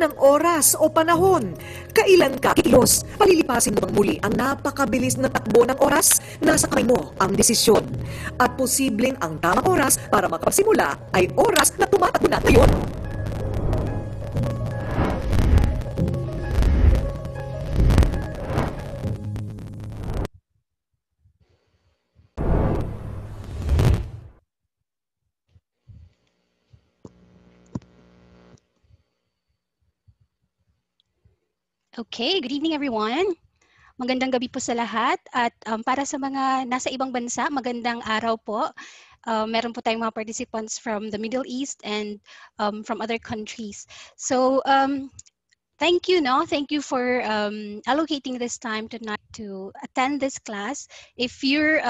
ng oras o panahon. Kailan ka kilos? Palilipasin mo bang muli ang napakabilis na takbo ng oras? Nasa kamay mo ang desisyon. At posibleng ang tamang oras para makapagsimula ay oras na tumatakbo na ngayon. Okay, good evening everyone. Magandang gabi po sa lahat at para sa mga nasa ibang bansa, magandang araw po. Meron po tayong mga participants from the Middle East and from other countries. So thank you, Thank you for allocating this time tonight to attend this class. If you're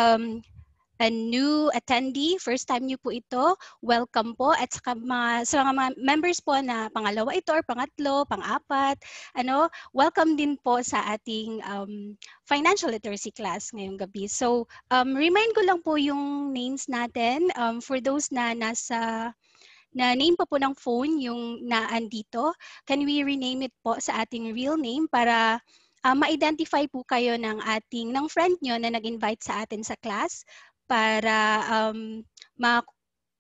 a new attendee, first time niyo po ito, welcome po. At saka sa mga members po na pangalawa ito or pangatlo, pang-apat, welcome din po sa ating financial literacy class ngayong gabi. So, remind ko lang po yung names natin for those na name pa po ng phone yung naandito. Can we rename it po sa ating real name para ma-identify po kayo ng friend nyo na nag-invite sa atin sa class para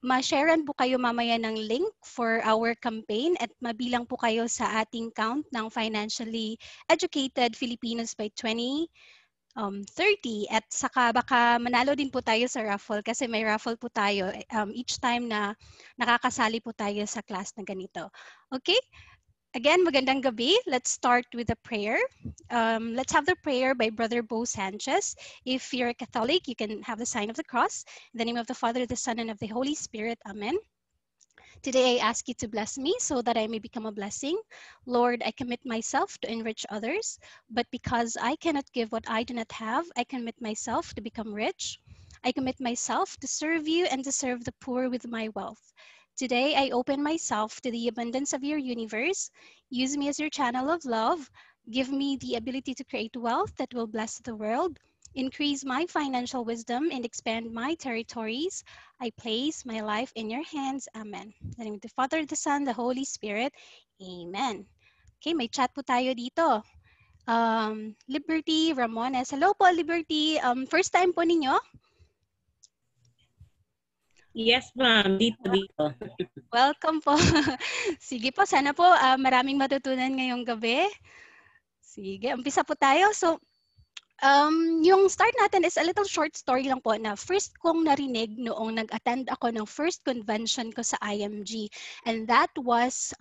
ma-sharean po kayo mamaya ng link for our campaign at mabilang po kayo sa ating count ng financially educated Filipinos by 2030 at saka baka manalo din po tayo sa raffle kasi may raffle po tayo each time na nakakasali po tayo sa class na ganito. Okay? Again, magandang gabi. Let's start with a prayer. Let's have the prayer by Brother Bo Sanchez. If you're a Catholic, you can have the sign of the cross. In the name of the Father, the Son, and of the Holy Spirit. Amen. Today, I ask you to bless me so that I may become a blessing. Lord, I commit myself to enrich others, but because I cannot give what I do not have, I commit myself to become rich. I commit myself to serve you and to serve the poor with my wealth. Today, I open myself to the abundance of your universe. Use me as your channel of love. Give me the ability to create wealth that will bless the world. Increase my financial wisdom and expand my territories. I place my life in your hands. Amen. In the name of the Father, the Son, the Holy Spirit. Amen. Okay, may chat po tayo dito. Liberty Ramones. Hello po, Liberty. First time po ninyo? Yes, ma'am. Dito. Welcome po. Sige po, sana po maraming matutunan ngayong gabi. Sige, umpisa po tayo. So, yung start natin is a little short story lang po na first kong narinig noong nag-attend ako ng first convention ko sa IMG. And that was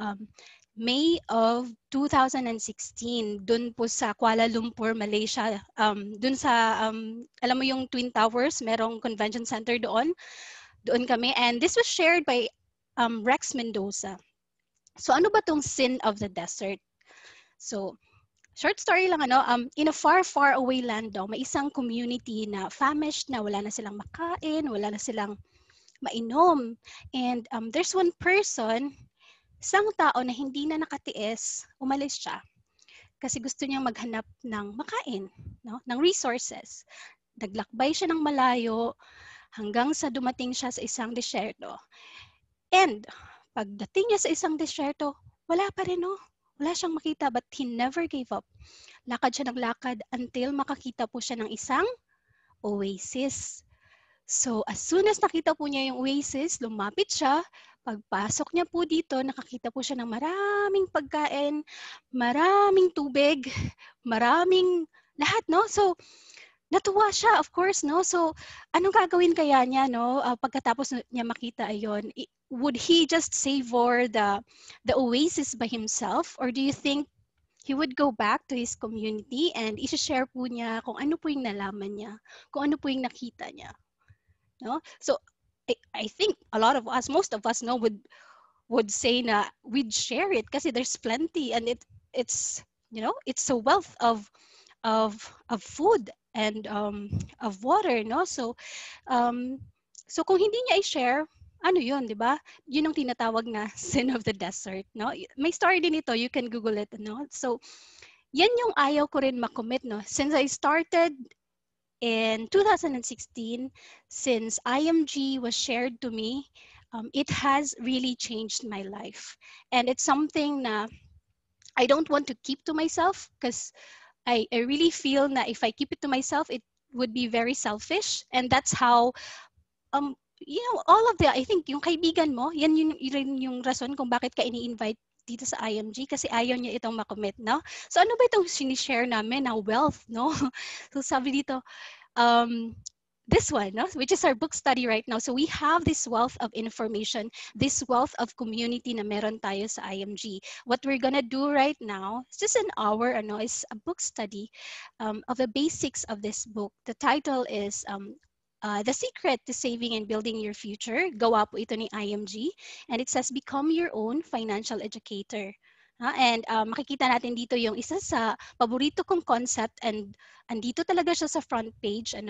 May of 2016, dun po sa Kuala Lumpur, Malaysia. Dun sa, alam mo yung Twin Towers, merong convention center doon. Doon kami. And this was shared by Rex Mendoza. So ano ba tong sin of the desert? So, short story lang in a far, far away land daw, may isang community na famished na, wala na silang makain, wala na silang mainom. And there's one person, isang tao na hindi na nakatiis, umalis siya. Kasi gusto niyang maghanap ng makain, ng resources. Naglakbay siya ng malayo, hanggang sa dumating siya sa isang disyerto. And pagdating niya sa isang disyerto, wala pa rin, wala siyang makita, but he never gave up. Lakad siya ng lakad until makakita po siya ng isang oasis. So as soon as nakita po niya yung oasis, lumapit siya. Pagpasok niya po dito, nakakita po siya ng maraming pagkain, maraming tubig, maraming lahat, So natuwa siya, of course, So, anong gagawin kaya niya, pagkatapos niya makita ayon? Would he just savor the oasis by himself? Or do you think he would go back to his community and i-share po niya kung ano po yung nalaman niya, kung ano po yung nakita niya? So, I think a lot of us, most of us, would say na we'd share it kasi there's plenty and it's a wealth of food and of water, So so kung hindi niya i-share, ano yun, di ba? Yun ang tinatawag na sin of the desert, May story din ito, you can Google it, So yan yung ayaw ko rin makommit, Since I started in 2016, since IMG was shared to me, it has really changed my life. And it's something na I don't want to keep to myself because I really feel na if I keep it to myself, it would be very selfish. And that's how, all of I think yung kaibigan mo, yan yung rason kung bakit ka ini-invite dito sa IMG kasi ayaw niya itong makommit, no? So ano ba itong sinishare namin na wealth, no? So sabi dito, this one, no? Which is our book study right now. So we have this wealth of information, this wealth of community na meron tayo sa IMG. What we're gonna do right now, it's just an hour, is a book study of the basics of this book. The title is The Secret to Saving and Building Your Future. Gawa po ito ni IMG. And it says, Become Your Own Financial Educator. And makikita natin dito yung isa sa paborito kong concept and andito talaga siya sa front page, and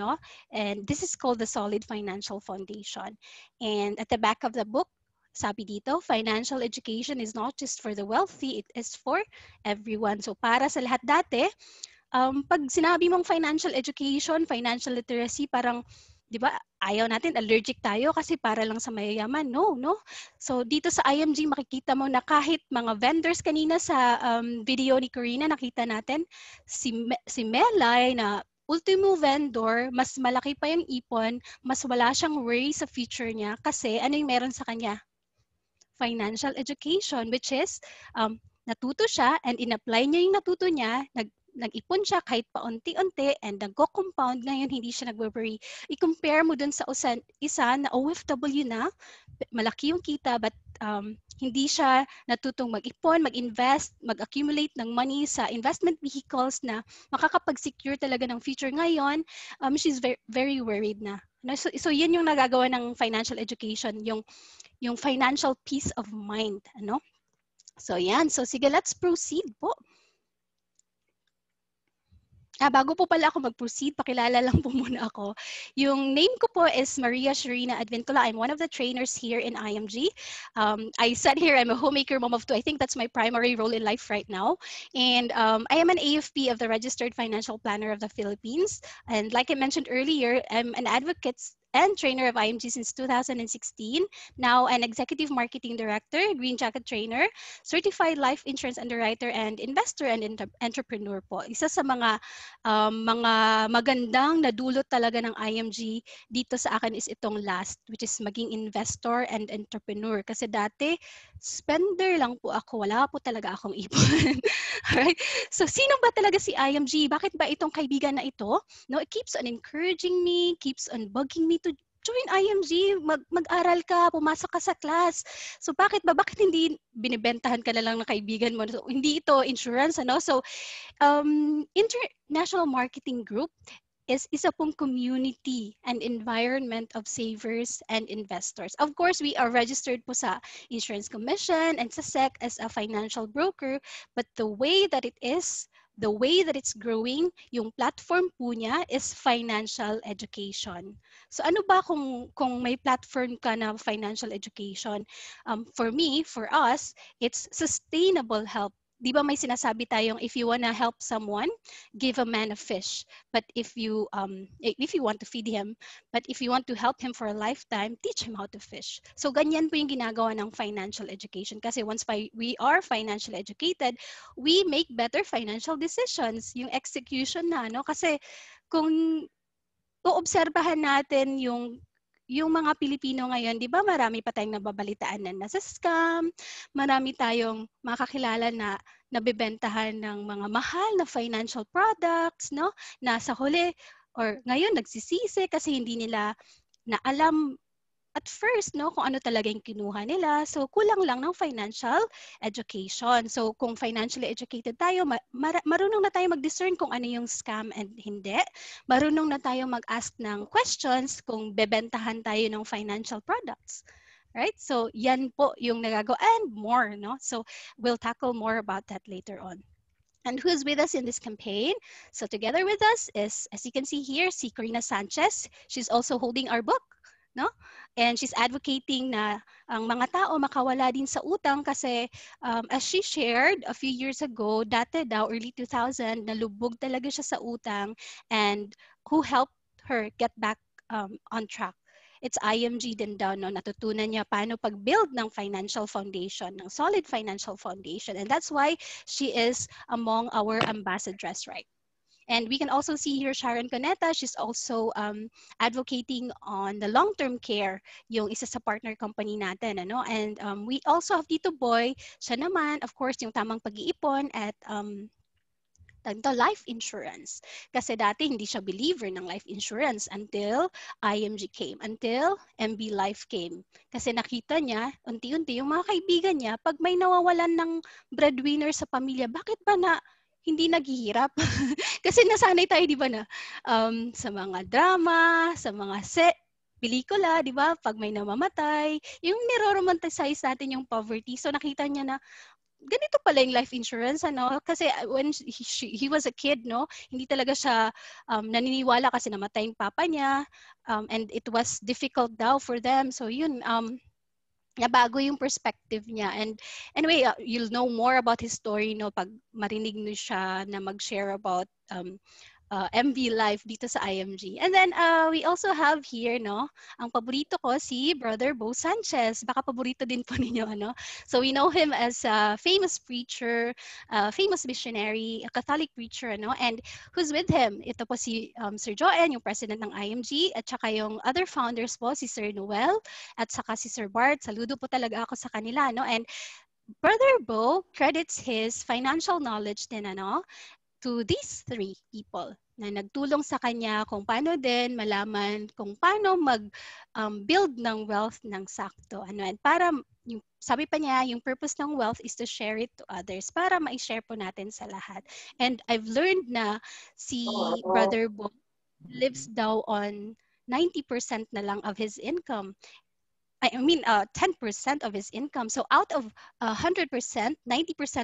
this is called the Solid Financial Foundation. And at the back of the book, sabi dito, financial education is not just for the wealthy, it is for everyone. So para sa lahat dati, pag sinabi mong financial education, financial literacy, parang, di ba, ayaw natin, allergic tayo kasi para lang sa mayayaman. No. So dito sa IMG, makikita mo na kahit mga vendors kanina sa video ni Corina, nakita natin, si Melay na ultimo vendor, mas malaki pa yung ipon, mas wala siyang worry sa future niya kasi ano yung meron sa kanya? Financial education, which is natuto siya and in-apply niya yung natuto niya, nag-ipon siya kahit paunti-unti and nagko-compound, ngayon hindi siya nag-worry. I-compare mo dun sa isa na OFW na, malaki yung kita but hindi siya natutong mag-ipon, mag-invest, mag-accumulate ng money sa investment vehicles na makakapag-secure talaga ng future. Ngayon, she's very, very worried na. So yan yung nagagawa ng financial education, yung financial peace of mind. So yan. So sige, let's proceed po. Bago po pala ako mag-proceed, pakilala lang po muna ako. Yung name ko po is Maria Sharina Advintola. I'm one of the trainers here in IMG. I said here I'm a homemaker, mom of two. I think that's my primary role in life right now. And I am an AFP of the Registered Financial Planner of the Philippines. And like I mentioned earlier, I'm an advocate and trainer of IMG since 2016. Now an executive marketing director, green jacket trainer, certified life insurance underwriter, and investor and entrepreneur po. Isa sa mga magandang nadulot talaga ng IMG dito sa akin is itong last, which is maging investor and entrepreneur. Kasi dati, spender lang po ako. Wala po talaga akong ipon. Alright? So, sino ba talaga si IMG? Bakit ba itong kaibigan na ito? No, it keeps on encouraging me, keeps on bugging me to join IMG, mag-aral ka, pumasok ka sa class. So bakit hindi binibentahan ka na lang ng kaibigan mo? So, hindi ito insurance, So International Marketing Group is isa pong community and environment of savers and investors. Of course, we are registered po sa Insurance Commission and sa SEC as a financial broker, but the way that it's growing, yung platform po niya is financial education. So ano ba kung may platform ka na financial education? For me, for us, it's sustainable help. Di ba may sinasabi tayong if you wanna help someone, give a man a fish. But if you want to feed him, but if you want to help him for a lifetime, teach him how to fish. So ganyan po yung ginagawa ng financial education. Kasi once we are financially educated, we make better financial decisions. Yung execution na, Kasi kung uobserbahan natin yung mga Pilipino ngayon, di ba marami pa tayong nababalitaan na nasa scam, marami tayong makakilala na nabebentahan ng mga mahal na financial products, na sa huli or ngayon nagsisisi kasi hindi nila na alam at first, kung ano talaga yung kinuha nila. So, kulang lang ng financial education. So, kung financially educated tayo, marunong na tayo mag-discern kung ano yung scam and hindi. Marunong na tayo mag-ask ng questions kung bebentahan tayo ng financial products. Right? So, yan po yung nagagawa and more, So, we'll tackle more about that later on. And who's with us in this campaign? So, together with us is, as you can see here, si Corina Sanchez. She's also holding our book. And she's advocating na ang mga tao makawala din sa utang kasi as she shared a few years ago, dati daw, early 2000, nalubog talaga siya sa utang and who helped her get back on track. it's IMG din daw, no? Natutunan niya paano pag-build ng financial foundation, ng solid financial foundation. And that's why she is among our ambassadors, right? And we can also see here Sharon Coneta, she's also advocating on the long-term care, yung isa sa partner company natin. Ano? And we also have Tito Boy, siya naman, of course, yung tamang pag-iipon at life insurance. Kasi dati hindi siya believer ng life insurance until IMG came, until MB Life came. Kasi nakita niya, unti-unti, yung mga kaibigan niya, pag may nawawalan ng breadwinner sa pamilya, bakit ba na hindi naghihirap? Kasi nasanay tayo, di ba na, sa mga drama, sa mga pelikula, di ba? Pag may namamatay, yung niro-romanticize natin yung poverty. So nakita niya na, ganito pala yung life insurance, ano? Kasi when he was a kid, no? Hindi talaga siya naniniwala kasi namatay yung papa niya. And it was difficult daw for them. So yun, nabago yung perspective niya. And anyway, you'll know more about his story, no? Pag marinig niyo siya na mag-share about MV Life dito sa IMG. And then we also have here, no, ang paborito ko si Brother Bo Sanchez. Baka paborito din po ninyo, ano? So we know him as a famous preacher, famous missionary, a Catholic preacher, ano? And who's with him? Ito po si Sir Joanne, yung president ng IMG, at saka yung other founders po, si Sir Noel, at saka si Sir Bart. Saludo po talaga ako sa kanila, no? And Brother Bo credits his financial knowledge din, ano, to these three people na nagtulong sa kanya kung paano din malaman kung paano mag-build ng wealth ng sakto. Ano, and para, yung, sabi pa niya, yung purpose ng wealth is to share it to others para ma-share po natin sa lahat. And I've learned na si Brother Bo lives daw on 90% na lang of his income. I mean, 10% of his income. So out of 100%, 90%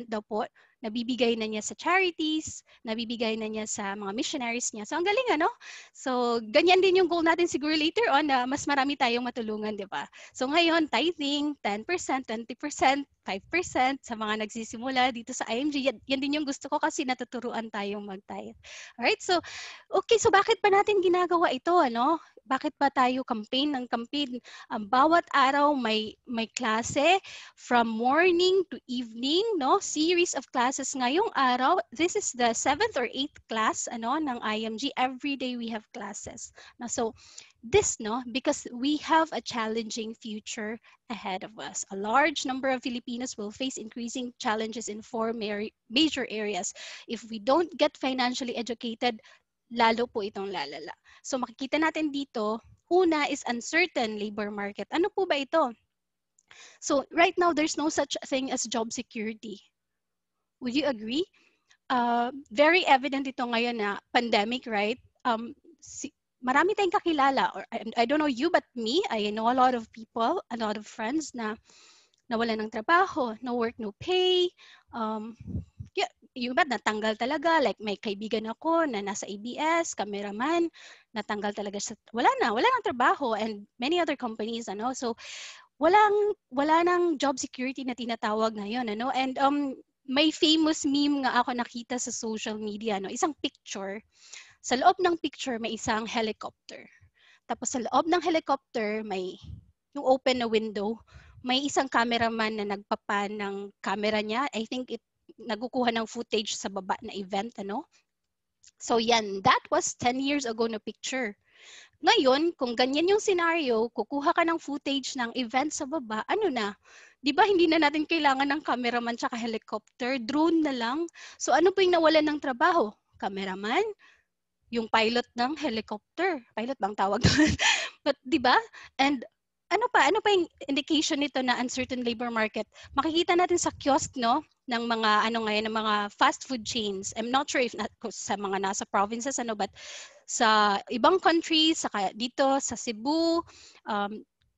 daw po, nabibigay na niya sa charities, nabibigay na niya sa mga missionaries niya. So ang galing, ano? So ganyan din yung goal natin siguro later on na mas marami tayong matulungan, di ba? So ngayon, tithing, 10%, 20%, 5% sa mga nagsisimula dito sa IMG. Yan din yung gusto ko kasi natuturuan tayong mag-tithe. Alright, so okay, so bakit pa natin ginagawa ito, ano? Bakit ba tayo campaign ng campaign? Bawat araw may klase from morning to evening, no? Series of classes ngayong araw. This is the 7th or 8th class, ano, ng IMG. Every day we have classes. Now, so this, no, because we have a challenging future ahead of us. A large number of Filipinos will face increasing challenges in four major areas. If we don't get financially educated, lalo po itong lalala. So makikita natin dito, una is uncertain labor market. Ano po ba ito? So right now, there's no such thing as job security. Would you agree? Very evident ito ngayon na pandemic, right? Marami tayong kakilala, or I don't know you, but me, I know a lot of people, a lot of friends na nawalan ng trabaho, no work, no pay. Yung iba natanggal talaga, like may kaibigan ako na nasa ABS, cameraman, natanggal talaga siya, wala nang trabaho, and many other companies, ano, so wala nang job security na tinatawag ngayon, ano, and may famous meme nga ako nakita sa social media, no, isang picture, sa loob ng picture may isang helicopter, tapos sa loob ng helicopter may yung open na window, may isang cameraman na nagpapan ng camera niya, I think nagkukuha ng footage sa baba na event, ano? So yan, that was 10 years ago na picture. Ngayon, kung ganyan yung scenario, kukuha ka ng footage ng event sa baba, ano na? Di ba hindi na natin kailangan ng cameraman tsaka helicopter, drone na lang. So ano po yung nawalan ng trabaho? Cameraman, yung pilot ng helicopter. Pilot bang tawag doon? But di ba? And ano pa yung indication nito na uncertain labor market? Makikita natin sa kiosk, no, ng mga ng mga fast food chains. I'm not sure if sa mga nasa provinces, ano, but sa ibang countries, saka dito sa Cebu,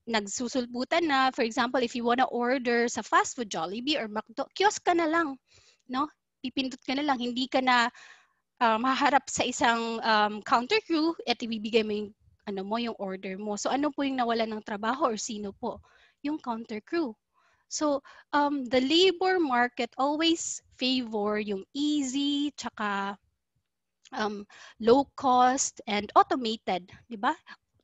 nagsusulputan na. For example, if you wanna order sa fast food, Jollibee or McDo, kiosk ka na lang, no? Pipindot ka na lang, hindi ka na maharap sa isang counter crew at ibibigay mo yung order mo. So ano po yung nawalan ng trabaho, or sino po? Yung counter crew. So the labor market always favor yung easy, tsaka low cost and automated, di ba?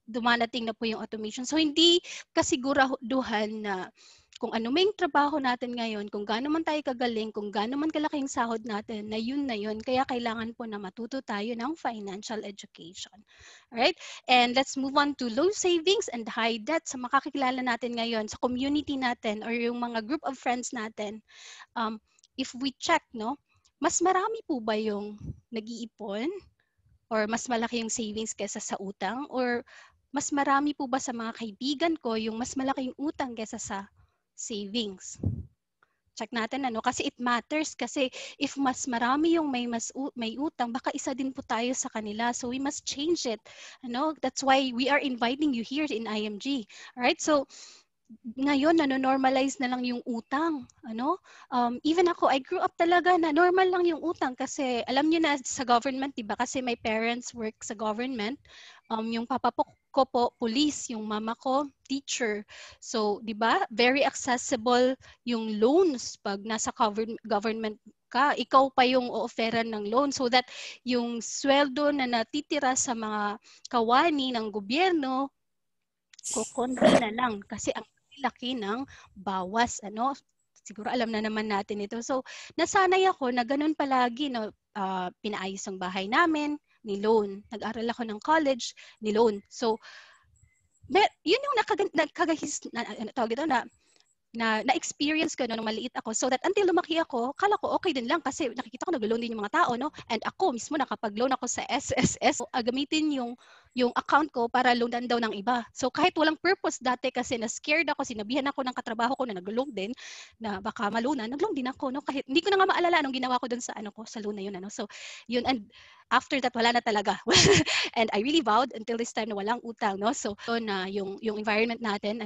dumadating na po yung automation. So hindi kasiguraduhan na kung ano may trabaho natin ngayon, kung gaano man tayo kagaling, kung gaano man kalaking sahod natin, na yun na yun. Kaya kailangan po na matuto tayo ng financial education. Alright? And let's move on to low savings and high debt. Sa makakilala natin ngayon, sa community natin or yung mga group of friends natin, if we check, no, mas marami po ba yung nag-iipon or mas malaki yung savings kaysa sa utang, or mas marami po ba sa mga kaibigan ko yung mas malaking utang kaysa sa savings? Check natin kasi it matters, kasi if mas marami yung may utang, baka isa din po tayo sa kanila, so we must change it. That's why we are inviting you here in IMG. All right, so ngayon nano-normalize na lang yung utang. Even ako, I grew up talaga na normal lang yung utang, kasi alam niyo na sa government, diba? Kasi my parents work sa government. Yung papa ko po police, yung mama ko teacher. So, diba? Very accessible yung loans pag nasa government ka. Ikaw pa yung o-offeran ng loan, so that yung sweldo na natitira sa mga kawani ng gobyerno, kukunti na lang, kasi ang laki ng bawas. Siguro alam na naman natin ito. So, nasanay ako na ganun palagi, pinaayos ang bahay namin, ni loan. Nag-aral ako ng college, ni loan. So, yun yung na-experience ko nung maliit ako, so that until lumaki ako, kala ko okay din lang kasi nakikita ko nag-loan din yung mga tao, no? And ako mismo nakapag-loan ako sa SSS. So, gamitin yung account ko para loanan daw ng iba. So kahit walang purpose dati, kasi na-scared ako, sinabihan ako ng katrabaho ko na nag-loan din, na baka malunan, nag-loan din ako, no? Kahit hindi ko na nga maalala anong ginawa ko dun sa sa loan na yun, So yun, and after that wala na talaga. And I really vowed until this time na walang utang, no? So na yung environment natin,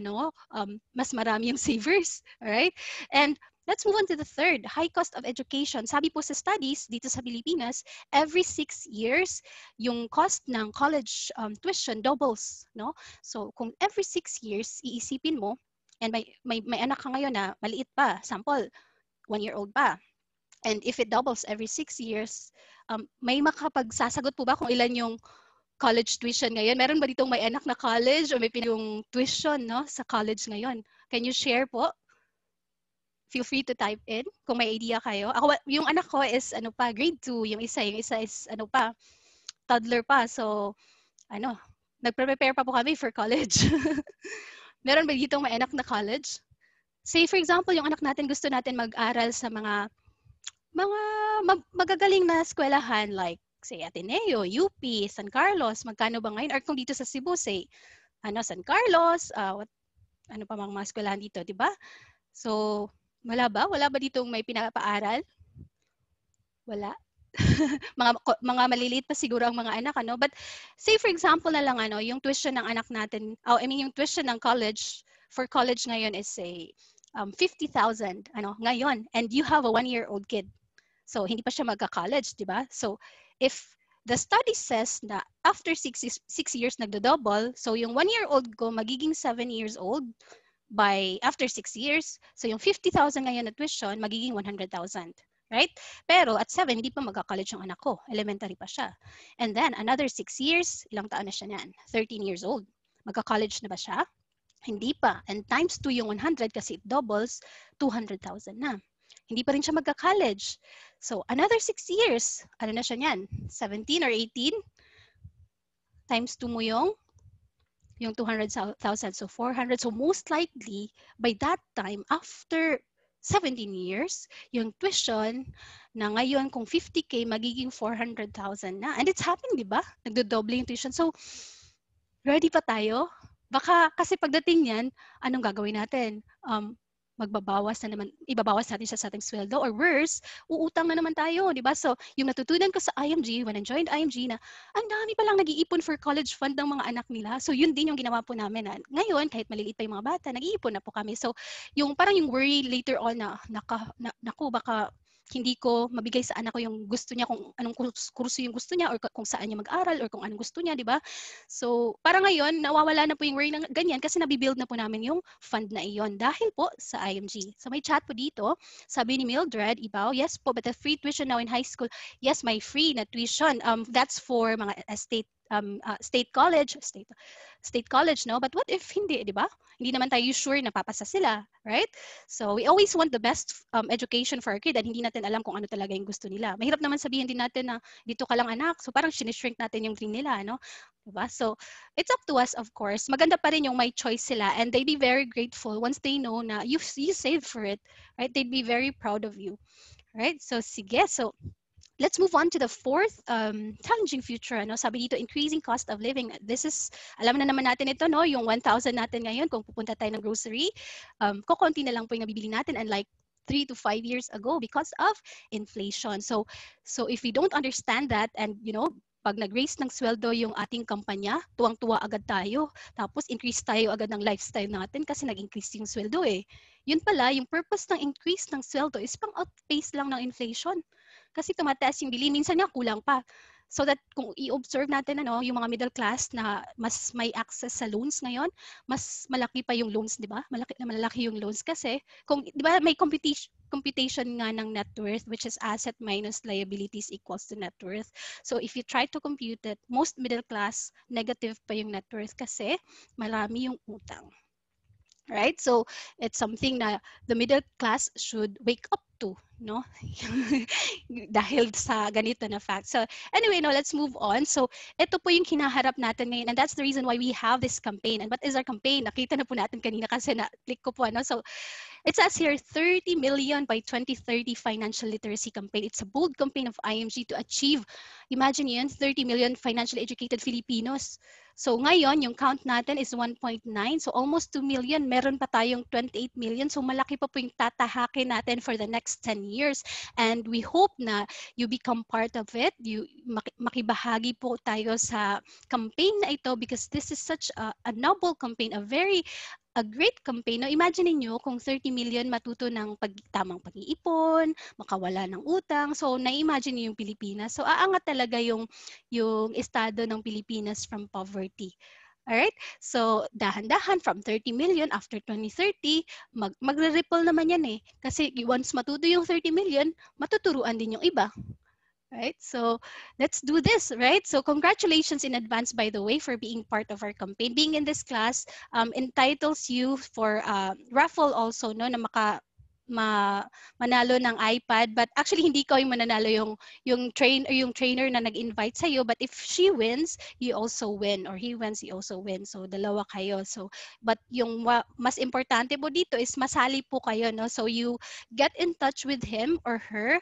mas marami yung savers, all right? And let's move on to the third, high cost of education. Sabi po sa studies dito sa Pilipinas, every 6 years, yung cost ng college tuition doubles, no? So kung every 6 years, iisipin mo, and may anak ka ngayon na maliit pa, sample, 1-year-old pa. And if it doubles every 6 years, may makapagsasagot po ba kung ilan yung college tuition ngayon? Meron ba ditong may anak na college o may yung tuition, no, sa college ngayon? Can you share po? Feel free to type in kung may idea kayo. Ako, yung anak ko is grade 2, yung isa is toddler pa. So nagprepare pa po kami for college. Meron ba ditong may anak na college? Say for example, yung anak natin gusto natin mag-aral sa mga magagaling na eskwelahan, like say Ateneo, UP, San Carlos. Magkano ba ngayon? Or kung dito sa Cebu, say San Carlos, ano pa mga eskwelahan dito, di ba? So wala ba ditong may pinapaaral? Wala. mga maliliit pa siguro ang mga anak, But say for example na lang, yung tuition ng anak natin, yung tuition ng college, for college ngayon is say 50,000 ngayon, and you have a 1-year-old kid. So hindi pa siya magka-college, di ba? So if the study says na after 6 years nagdo-double, so yung 1-year-old ko magiging 7 years old by after 6 years. So yung 50,000 ngayon na tuition magiging 100,000. Right? Pero at 7, hindi pa magka-college yung anak ko. Elementary pa siya. And then another 6 years, ilang taon na siya niyan? 13 years old. Magka-college na ba siya? Hindi pa. And times 2 yung 100 kasi it doubles, 200,000 na. Hindi pa rin siya magka-college. So another 6 years, ano na siya niyan? 17 or 18? Times 2 mo yung 200,000. So 400. So most likely, by that time, after 17 years, yung tuition na ngayon kung 50K, magiging 400,000 na. And it's happening, di ba? Nagdodoble yung tuition. So, ready pa tayo? Baka kasi pagdating yan, anong gagawin natin? Magbabawas na naman, ibabawas natin siya sa ating sweldo, or worse, uutang na naman tayo, di ba? So, yung natutunan ko sa IMG, when I joined IMG, na ang dami palang nag-iipon for college fund ng mga anak nila. So, yun din yung ginawa po namin. Ngayon, kahit maliliit pa yung mga bata, nag-iipon na po kami. So, yung parang yung worry later on na, naku, baka hindi ko mabigay sa anak ko yung gusto niya, kung anong kurso yung gusto niya, or kung saan niya mag-aral, or kung anong gusto niya, di ba? So, para ngayon, nawawala na po yung worry ng ganyan kasi nabibuild na po namin yung fund na iyon dahil po sa IMG. So, may chat po dito. Sabi ni Mildred Ibaw, yes po, but the free tuition now in high school, yes, may free na tuition. That's for mga estate state college, no? But what if hindi, di ba? Hindi naman tayo sure na papasa sila, right? So we always want the best education for our kid and hindi natin alam kung ano talaga yung gusto nila. Mahirap naman sabihin din natin na dito ka lang anak. So parang sinishrink natin yung dream nila, no? Diba? So it's up to us, of course. Maganda pa rin yung may choice sila and they'd be very grateful once they know na you saved for it, right? They'd be very proud of you, right? So sige, so let's move on to the fourth challenging future. Ano? Sabi dito, increasing cost of living. This is, alam na naman natin ito, no? Yung 1,000 natin ngayon, kung pupunta tayo ng grocery, kukunti na lang po yung nabibili natin, unlike 3 to 5 years ago because of inflation. So if we don't understand that and, pag nag-raise ng sweldo yung ating kampanya, tuwang-tuwa agad tayo. Tapos increase tayo agad ng lifestyle natin kasi nag-increase yung sweldo eh. Yun pala, yung purpose ng increase ng sweldo is pang outpace lang ng inflation. Kasi tumataas yung bili, minsan nga kulang pa. So that kung i-observe natin yung mga middle class na mas may access sa loans ngayon, mas malaki pa yung loans, di ba? Malaki yung loans kasi kung di ba may computation nga ng net worth, which is asset minus liabilities equals to net worth. So if you try to compute it, most middle class negative pa yung net worth kasi marami yung utang. Right? So it's something na the middle class should wake up to, no? Dahil sa ganito na fact. So anyway, now let's move on. So ito po yung kinaharap natin ngayon and that's the reason why we have this campaign. And what is our campaign? Nakita na po natin kanina kasi na-click ko po. So it says here 30 million by 2030 financial literacy campaign. It's a bold campaign of IMG to achieve, imagine yun, 30 million financially educated Filipinos. So ngayon, yung count natin is 1.9. So almost 2 million. Meron pa tayong 28 million. So malaki pa po yung tatahakin natin for the next 10 years. And we hope na you become part of it. Makibahagi po tayo sa campaign na ito because this is such a noble campaign, a great campaign. Now, imagine niyo kung 30 million matuto ng tamang pag-iipon, makawala ng utang. So, na-imagine niyo yung Pilipinas. So, aangat talaga yung estado ng Pilipinas from poverty. Alright? So, dahan-dahan from 30 million after 2030, magre-ripple naman yan eh. Kasi once matuto yung 30 million, matuturuan din yung iba. Right? So let's do this, right? So congratulations in advance, by the way, for being part of our campaign. Being in this class entitles you for raffle also, no, na manalo ng iPad. But actually, hindi ko yung mananalo yung trainer na nag-invite sa iyo. But if she wins, you also win. Or he wins, you also win. So dalawa kayo. So, but yung mas importante po dito is masali po kayo, no? So you get in touch with him or her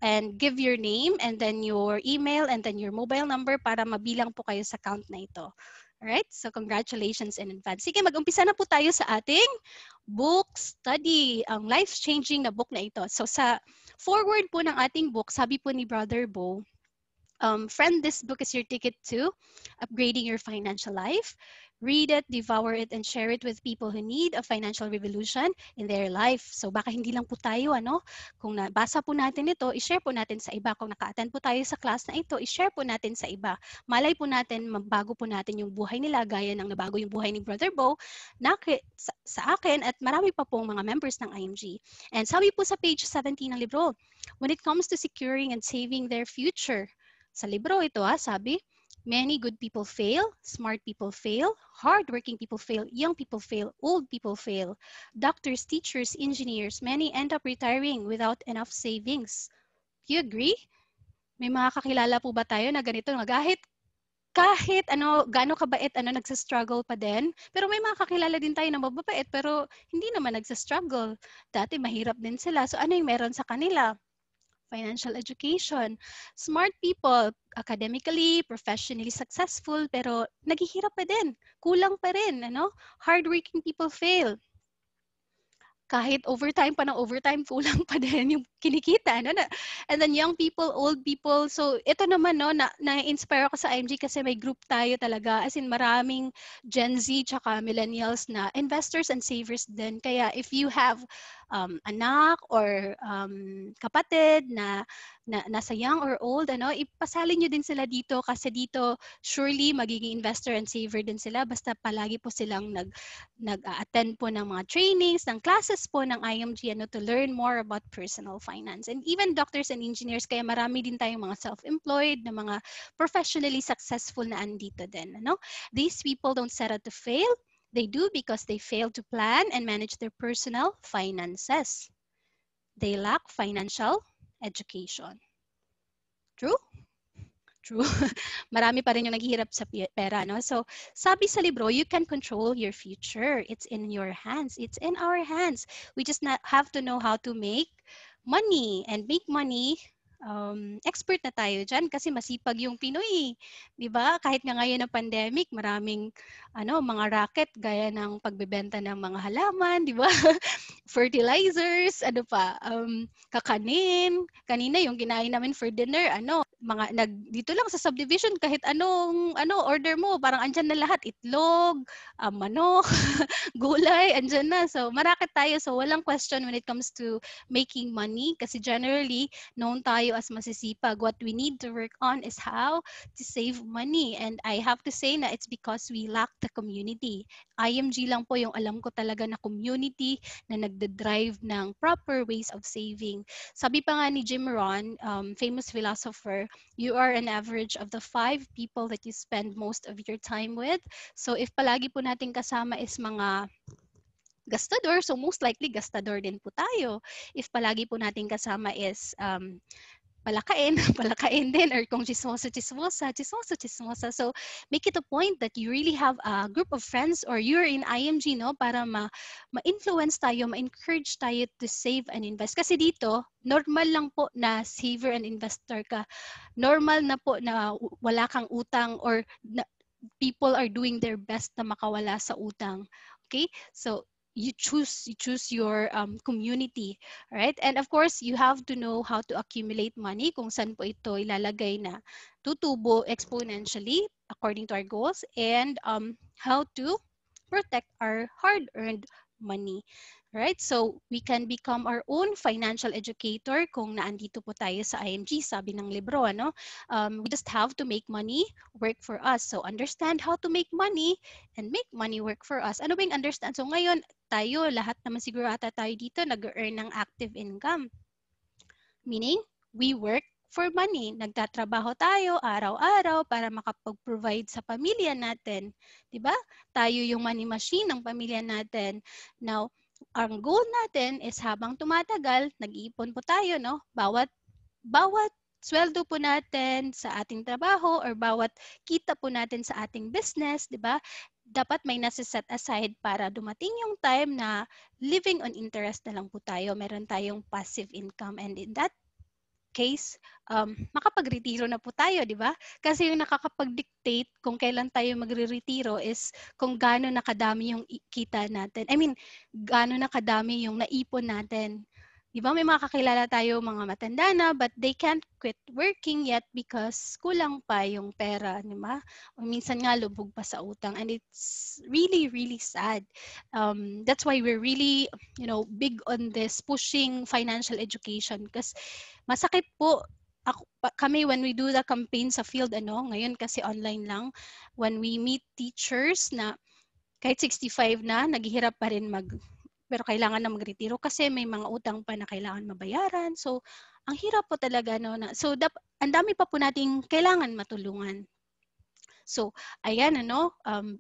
and give your name and then your email and then your mobile number para mabilang po kayo sa count na ito. Alright? So congratulations in advance. Sige, mag-umpisa na po tayo sa ating book study, ang life-changing na book na ito. So sa forward po ng ating book, sabi po ni Brother Bo, friend, this book is your ticket to upgrading your financial life. Read it, devour it, and share it with people who need a financial revolution in their life. So baka hindi lang po tayo, kung nabasa po natin ito, i-share po natin sa iba. Kung naka-attend po tayo sa class na ito, i-share po natin sa iba. Malay po natin, magbago po natin yung buhay nila, gaya ng nabago yung buhay ni Brother Bo, sa akin, at marami pa pong mga members ng IMG. And sabi po sa page 17 ng libro, when it comes to securing and saving their future, sa libro ito sabi, many good people fail, smart people fail, hardworking people fail, young people fail, old people fail. Doctors, teachers, engineers, many end up retiring without enough savings. Do you agree? May mga kakilala po ba tayo na ganito, kahit gaano kabait, nagsa-struggle pa din. Pero may mga kakilala din tayo na mababait pero hindi naman nagsa-struggle. Dati mahirap din sila. So ano yung meron sa kanila? Financial education. Smart people, academically, professionally successful, pero naghihirap pa din. Kulang pa rin, Hardworking people fail. Kahit overtime pa ng overtime, kulang pa din yung kinikita. And then young people, old people. So ito naman, na-inspire ako sa IMG kasi may group tayo talaga. As in maraming Gen Z tsaka millennials na investors and savers din. Kaya if you have anak or kapatid na nasa young or old, ipasalin nyo din sila dito kasi dito surely magiging investor and saver din sila basta palagi po silang nag-attend po ng mga trainings, ng classes po ng IMG to learn more about personal finance. And even doctors and engineers, kaya marami din tayong mga self-employed na mga professionally successful na andito din. These people don't set out to fail. They do because they fail to plan and manage their personal finances. They lack financial education. True? True. Marami pa rin yung naghihirap sa pera, no? So, sabi sa libro, you can control your future. It's in your hands. It's in our hands. We just have to know how to make money. And make money, expert na tayo dyan kasi masipag yung Pinoy. Di ba? Kahit nga ngayon ng pandemic, maraming mga racket gaya ng pagbebenta ng mga halaman, di ba? Fertilizers, kakanin. Kanina yung kinain namin for dinner, dito lang sa subdivision kahit anong order mo, parang andyan na lahat, itlog, manok, gulay, andyan na. So maraket tayo, so walang question when it comes to making money kasi generally known tayo as masisipag. What we need to work on is how to save money, and I have to say na it's because we lack the community. IMG lang po yung alam ko talaga na community na nagde-drive ng proper ways of saving. Sabi pa nga ni Jim Rohn, famous philosopher, you are an average of the 5 people that you spend most of your time with. So if palagi po natin kasama is mga gastador, so most likely gastador din po tayo. If palagi po natin kasama is palakain din, or kung chismosa. So make it a point that you really have a group of friends or you're in IMG, para ma-influence tayo, ma-encourage tayo to save and invest. Kasi dito, normal lang po na saver and investor ka. Normal na po na wala kang utang or people are doing their best na makawala sa utang. Okay? So you choose your community, right? And of course, you have to know how to accumulate money, kung saan po ito ilalagay na tutubo exponentially according to our goals, and how to protect our hard-earned money. Right? So we can become our own financial educator kung naandito po tayo sa IMG, sabi ng libro, we just have to make money work for us. So understand how to make money and make money work for us. Ano ba yung understand? So ngayon, tayo, lahat naman siguro ata tayo dito nag-earn ng active income. Meaning, we work for money. Nagtatrabaho tayo araw-araw para makapag-provide sa pamilya natin. Diba? Tayo yung money machine ng pamilya natin. Now, ang goal natin is habang tumatagal, nag-iipon po tayo, Bawat sweldo po natin sa ating trabaho or bawat kita po natin sa ating business, diba? Dapat may nasa-set aside para dumating yung time na living on interest na lang po tayo. Meron tayong passive income, and in that case, makapag-retiro na po tayo, di ba? Kasi yung nakakapag-dictate kung kailan tayo magre-retiro is kung gaano nakadami yung kita natin. I mean, gaano nakadami yung naipon natin. Di ba? May mga kakilala tayo, mga matanda na, but they can't quit working yet because kulang pa yung pera, di ba? O minsan nga lubog pa sa utang, and it's really, really sad. That's why we're really, big on this pushing financial education because masakit po kami when we do the campaign sa field, ngayon kasi online lang, when we meet teachers na kahit 65 na, naghihirap pa rin pero kailangan na magretiro kasi may mga utang pa na kailangan mabayaran. So, ang hirap po talaga, so ang dami pa po nating kailangan matulungan. So, ayan,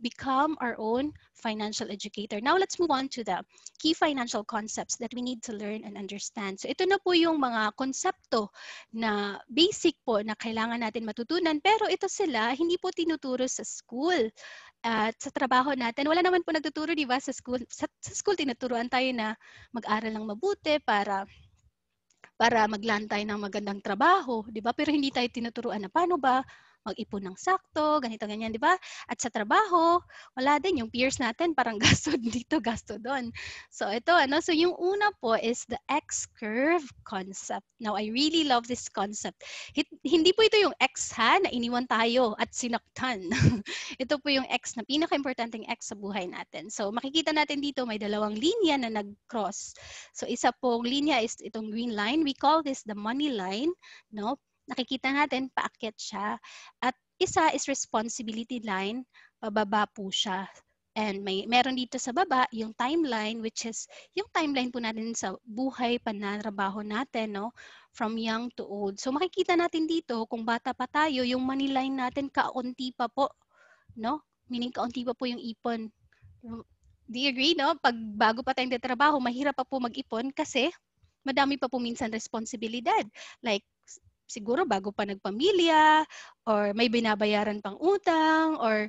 become our own financial educator. Now, let's move on to the key financial concepts that we need to learn and understand. So, ito na po yung mga konsepto na basic po na kailangan natin matutunan. Pero ito sila, hindi po tinuturo sa school. At sa trabaho natin, wala naman po nagtuturo, di ba, sa school. Sa school, tinuturuan tayo na mag-aral ng mabuti para maglaan tayo ng magandang trabaho, di ba? Pero hindi tayo tinuturuan na paano ba mag-ipon ng sakto, ganito, ganyan, di ba? At sa trabaho, wala din. Yung peers natin, parang gasto dito, gasto doon. So ito, so yung una po is the X-curve concept. Now, I really love this concept. Hindi po ito yung X ha, na iniwan tayo at sinaktan. Ito po yung X na pinaka-importanting X sa buhay natin. So makikita natin dito, may dalawang linya na nag-cross. So isa pong linya is itong green line. We call this the money line, no? Nakikita natin, paakyat siya. At isa is responsibility line, pababa po siya. And meron dito sa baba, yung timeline, which is yung timeline po natin sa buhay, pananrabaho natin, no? From young to old. So makikita natin dito, kung bata pa tayo, yung money line natin kaunti pa po, no? Meaning kaunti pa po yung ipon. Do you agree, no? Pag bago pa tayong tatrabaho, mahirap pa po mag-ipon kasi madami pa po minsan responsibilidad. Like, siguro bago pa nagpamilya, or may binabayaran pang utang, or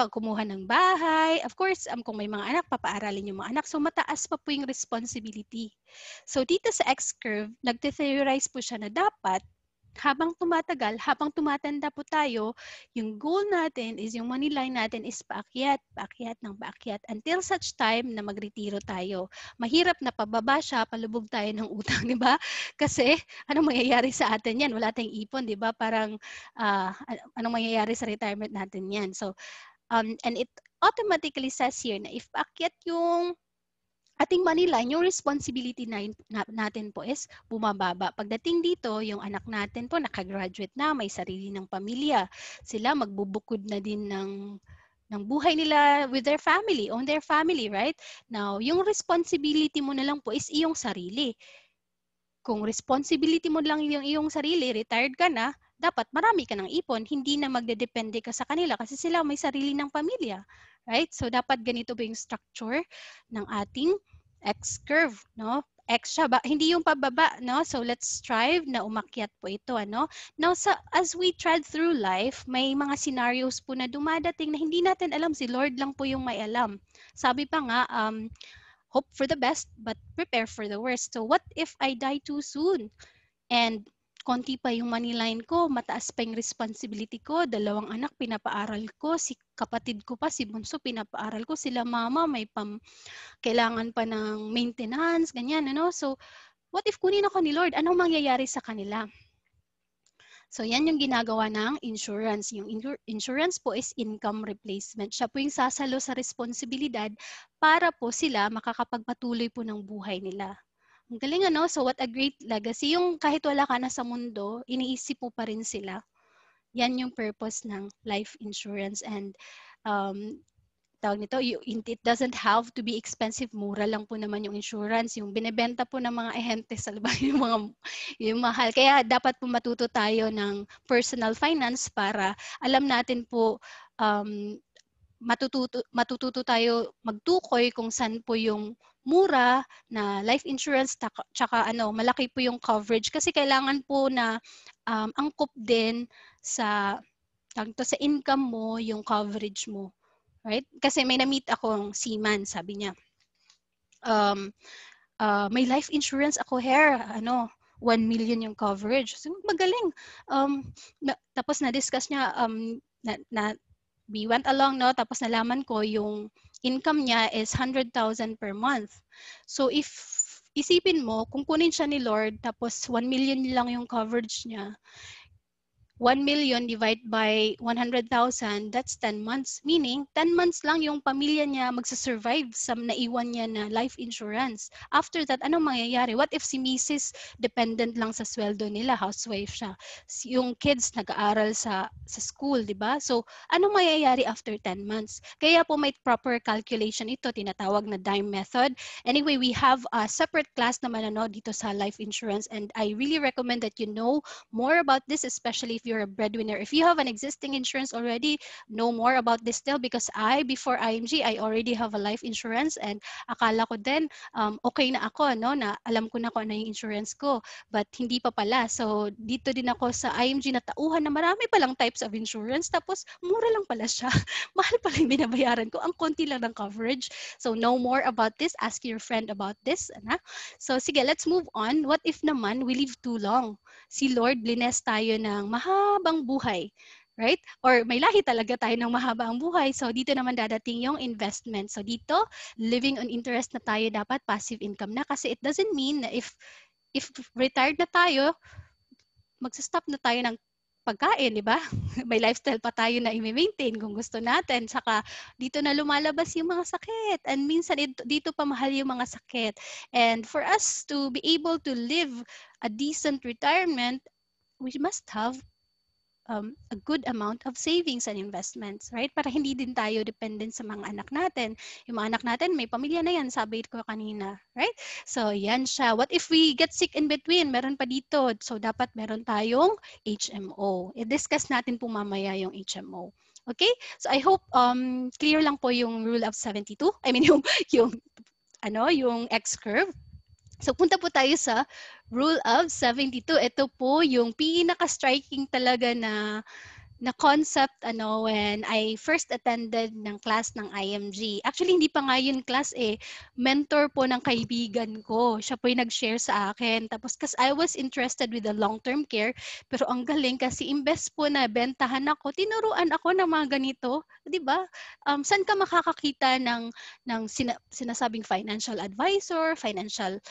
kumuha ng bahay. Of course, kung may mga anak, papaaralin yung mga anak. So, mataas pa po yung responsibility. So, dito sa X-curve, nagte-theorize po siya na dapat habang tumatagal, habang tumatanda po tayo, yung goal natin is yung money line natin is paakyat, paakyat ng paakyat until such time na magretiro tayo. Mahirap na pababa siya, palubog tayo ng utang, di ba? Kasi anong mangyayari sa atin yan? Wala tayong ipon, di ba? Parang anong mangyayari sa retirement natin yan? So, and it automatically says here na if paakyat yung ating money line, yung responsibility natin po is bumababa. Pagdating dito, yung anak natin po nakagraduate na, may sarili ng pamilya. Sila magbubukod na din ng buhay nila with their family, on their family, right? Now, yung responsibility mo na lang po is iyong sarili. Kung responsibility mo lang yung iyong sarili, retired ka na, dapat marami ka ng ipon, hindi na magdedepende ka sa kanila kasi sila may sarili ng pamilya. Right? So, dapat ganito ba yung structure ng ating X-curve, no? X siya, hindi yung pababa, no? So, let's strive na umakyat po ito, ano? Now, as we tread through life, may mga scenarios po na dumadating na hindi natin alam, si Lord lang po yung may alam. Sabi pa nga, hope for the best, but prepare for the worst. So, what if I die too soon? And konti pa yung money line ko, mataas pa yung responsibility ko, 2 anak pinapaaral ko, si kapatid ko pa, si bunso pinapaaral ko, sila mama may kailangan pa ng maintenance, ganyan, ano? So, what if kunin ako ni Lord? Anong mangyayari sa kanila? So, yan yung ginagawa ng insurance. Yung insurance po is income replacement. Siya po yung sasalo sa responsibilidad para po sila makakapagpatuloy po ng buhay nila. Ang galing, ano? So, what a great legacy. Yung kahit wala ka na sa mundo, iniisip mo pa rin sila. Yan yung purpose ng life insurance. And tawag nito, it doesn't have to be expensive. Mura lang po naman yung insurance. Yung binebenta po ng mga ehente sa labas, yung mahal. Kaya dapat po matuto tayo ng personal finance para alam natin po, matututo tayo magtukoy kung saan po yung mura na life insurance, tsaka malaki po yung coverage kasi kailangan po na angkop din sa income mo yung coverage mo, right? Kasi may na-meet akong seaman, sabi niya, may life insurance ako, 1 million yung coverage. So, magaling. Tapos na-discuss niya, we went along, no? Tapos nalaman ko yung income niya is 100,000 per month. So if isipin mo, kung kunin siya ni Lord, tapos 1 million lang yung coverage niya, 1 million divided by 100,000, that's 10 months. Meaning, 10 months lang yung pamilya niya magsasurvive sa naiwan niya na life insurance. After that, anong mangyayari? What if si Mrs. dependent lang sa sweldo nila, housewife siya? Yung kids nag-aaral sa school, di ba? So, anong mangyayari after 10 months? Kaya po may proper calculation ito, tinatawag na dime method. Anyway, we have a separate class naman dito sa life insurance, and I really recommend that you know more about this, especially if you're a breadwinner. If you have an existing insurance already, know more about this still, because before IMG, I already have a life insurance, and akala ko din okay na ako, no, na alam ko na kung ano yung insurance ko, but hindi pa pala. So dito din ako sa IMG na tauhan na marami palang types of insurance, tapos mura lang pala siya. Mahal pala yung binabayaran ko, ang konti lang ng coverage. So know more about this, ask your friend about this. So sige, let's move on. What if naman we live too long? Si Lord, bless tayo ng mahabang buhay. right? Or may lahi talaga tayo ng mahaba ang buhay. So dito naman dadating yung investment. So dito, living on interest na tayo, dapat passive income na, kasi it doesn't mean na if retired na tayo, magsa-stop na tayo ng pagkain, di ba? May lifestyle pa tayo na i-maintain kung gusto natin. Saka dito na lumalabas yung mga sakit. And minsan dito pa mahal yung mga sakit. And for us to be able to live a decent retirement, we must have a good amount of savings and investments, right? Para hindi din tayo dependent sa mga anak natin. Yung mga anak natin, may pamilya na yan, sabi ko kanina, right? So, yan siya. What if we get sick in between? Meron pa dito. So, dapat meron tayong HMO. I-discuss natin po mamaya yung HMO. Okay? So, I hope clear lang po yung rule of 72. I mean, yung X-curve. So, punta po tayo sa Rule of 72. Ito po yung pinaka-striking talaga na concept when I first attended ng class ng IMG. Actually, hindi pa nga yun class mentor po ng kaibigan ko. Siya po yung nag-share sa akin. Tapos, kasi I was interested with the long-term care, pero ang galing kasi imbes po na bentahan ako, tinuruan ako ng mga ganito. Di ba? Saan ka makakakita ng sinasabing financial advisor, financial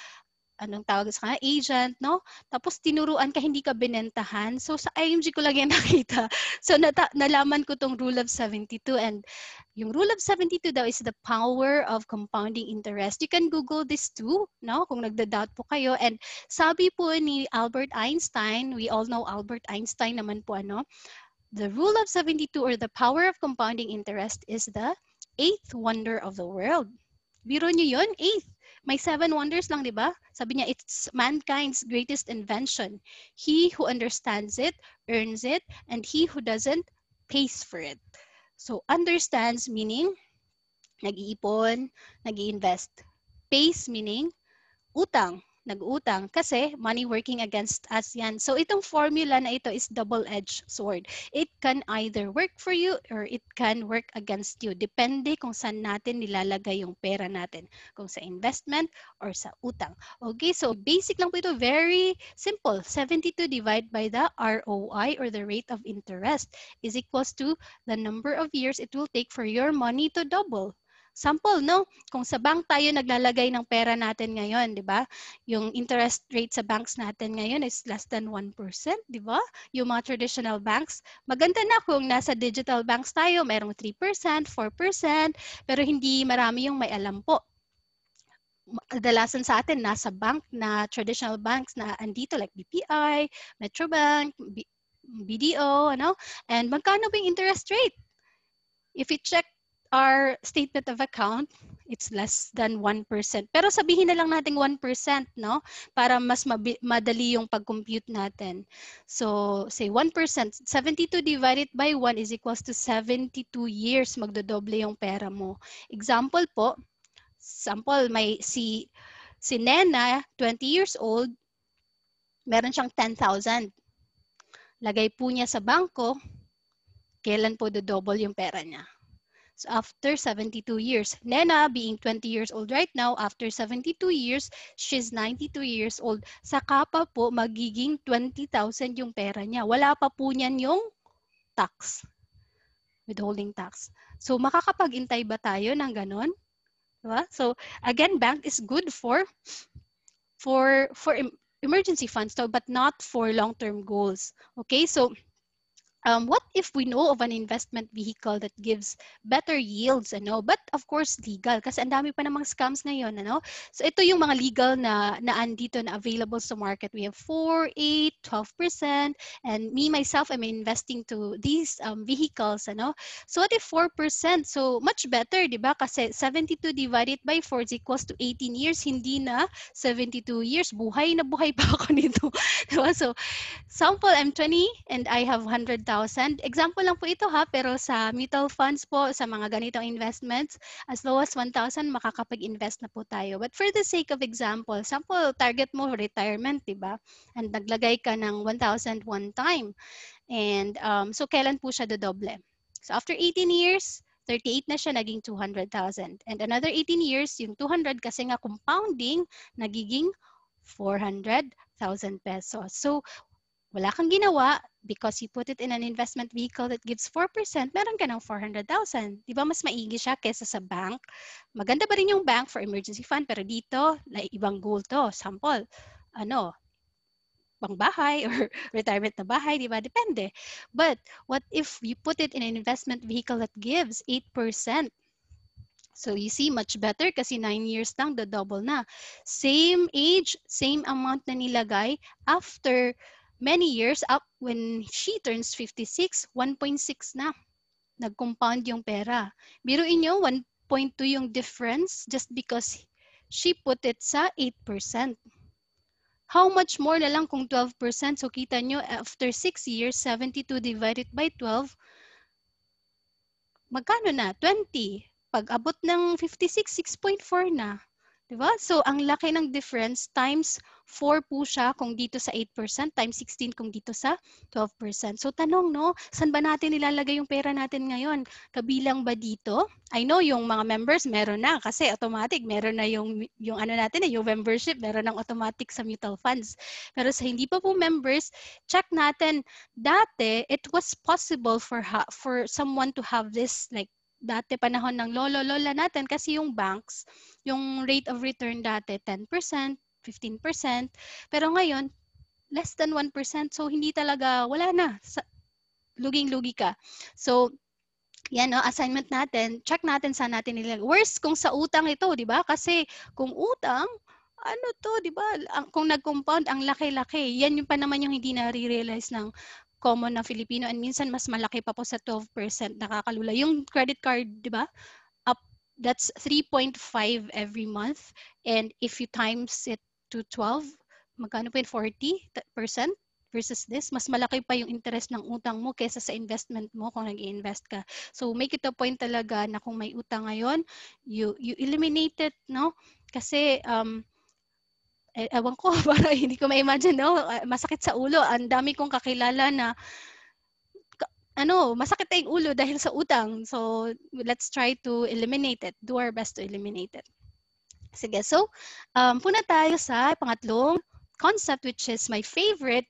anong tawag sa agent, no? Tapos tinuruan ka, hindi ka binentahan. So sa IMG ko lang yan nakita. So nalaman ko tong Rule of 72, and yung Rule of 72 daw is the power of compounding interest. You can Google this too, no? Kung nagda-doubt po kayo. And sabi po ni Albert Einstein, we all know Albert Einstein naman po, the Rule of 72 or the power of compounding interest is the 8th wonder of the world. Biro nyo yun? 8th. May 7 wonders lang, di ba? Sabi niya, it's mankind's greatest invention. He who understands it, earns it, and he who doesn't, pays for it. So, understands meaning, nag-iipon, nag-i-invest. Pays meaning, utang. Nag-utang kasi money working against us yan. So itong formula na ito is double-edged sword. It can either work for you or it can work against you. Depende kung saan natin nilalagay yung pera natin. Kung sa investment or sa utang. Okay, so basic lang po ito. Very simple. 72 divided by the ROI or the rate of interest is equals to the number of years it will take for your money to double. Sample, no? Kung sa bank tayo naglalagay ng pera natin ngayon, di ba? Yung interest rate sa banks natin ngayon is less than 1%, di ba? Yung mga traditional banks, maganda na kung nasa digital banks tayo, mayroong 3%, 4%, pero hindi marami yung may alam po. Kadalasan sa atin, nasa bank na traditional banks na andito like BPI, Metrobank, BDO, and magkano ba yung interest rate? If you check our statement of account, it's less than 1%. Pero sabihin na lang natin 1%, no? Para mas madali yung pag-compute natin. So, say 1%. 72 divided by 1 is equals to 72 years magdodoble yung pera mo. Example po, may si Nena, 20 years old, meron siyang 10,000. Lagay po niya sa bangko, kailan po double yung pera niya? So after 72 years, Nena being 20 years old right now, after 72 years, she's 92 years old. Saka pa po magiging 20,000 yung pera niya. Wala pa po niyan yung tax, withholding tax. So makakapag-intay ba tayo ng ganon? Diba? So again, bank is good for emergency funds, but not for long-term goals. Okay, so what if we know of an investment vehicle that gives better yields, but of course legal, kasi ang dami pa namang scams ngayon, So ito yung mga legal na andito na available sa market. We have 4, 8, 12%, and me myself, I'm investing to these vehicles, So what if 4%? So much better, di ba? Kasi 72 divided by 4 is equals to 18 years, hindi na 72 years. Buhay na buhay pa ako nito. Diba? So sample, I'm 20 and I have 100,000. Example lang po ito pero sa mutual funds po, sa mga ganitong investments, as low as 1,000, makakapag-invest na po tayo. But for the sake of example, sample, target mo retirement, diba? And naglagay ka ng 1,000 one time. And so kailan po siya dodoble? So after 18 years, 38 na siya, naging 200,000. And another 18 years, yung 200 kasi nga compounding, nagiging 400,000 pesos. So wala kang ginawa, because you put it in an investment vehicle that gives 4%, meron ka ng 400,000. Di ba mas maigi siya kesa sa bank? Maganda pa rin yung bank for emergency fund, pero dito, like, ibang goal to. Sample, pangbahay or retirement na bahay, di ba? Depende. But what if you put it in an investment vehicle that gives 8%? So you see, much better kasi 9 years lang, the double na. Same age, same amount na nilagay. After many years, up when she turns 56, 1.6 na. Nag-compound yung pera. Biruin nyo, 1.2 yung difference just because she put it sa 8%. How much more na lang kung 12%? So kita nyo, after 6 years, 72 divided by 12, magkano na? 20. Pag abot ng 56, 6.4 na. Diba? So, ang laki ng difference times 4 po siya kung dito sa 8%, times 16 kung dito sa 12%. So, tanong, no? Saan ba natin nilalagay yung pera natin ngayon? Kabilang ba dito? I know yung mga members meron na kasi automatic meron na yung ano natin, yung membership, meron ng automatic sa mutual funds. Pero sa hindi pa po members, check natin. Dati, it was possible for someone to have this, like, dati panahon ng lolo-lola natin kasi yung banks, yung rate of return dati 10%, 15%, pero ngayon less than 1%. So hindi talaga, wala na. Luging-lugi ka. So yan, no, assignment natin, check natin saan natin nilagay. Worst kung sa utang ito, di ba? Kasi kung utang, ano to, di ba? Kung nag-compound, ang laki-laki. Yan yung pa naman yung hindi na-realize ng common na Filipino, and minsan mas malaki pa po sa 12%, nakakalula. Yung credit card, di ba? Up, that's 3.5 every month. And if you times it to 12, magkano po yun? 40% versus this, mas malaki pa yung interest ng utang mo kesa sa investment mo kung nag-i-invest ka. So make it a point talaga na kung may utang ngayon, you eliminate it, no? Kasi ewan ko, para hindi ko ma-imagine, no? Masakit sa ulo. Ang dami kong kakilala na masakit na yung ulo dahil sa utang. So, let's try to eliminate it. Do our best to eliminate it. Sige, so, puna tayo sa pangatlong concept, which is my favorite.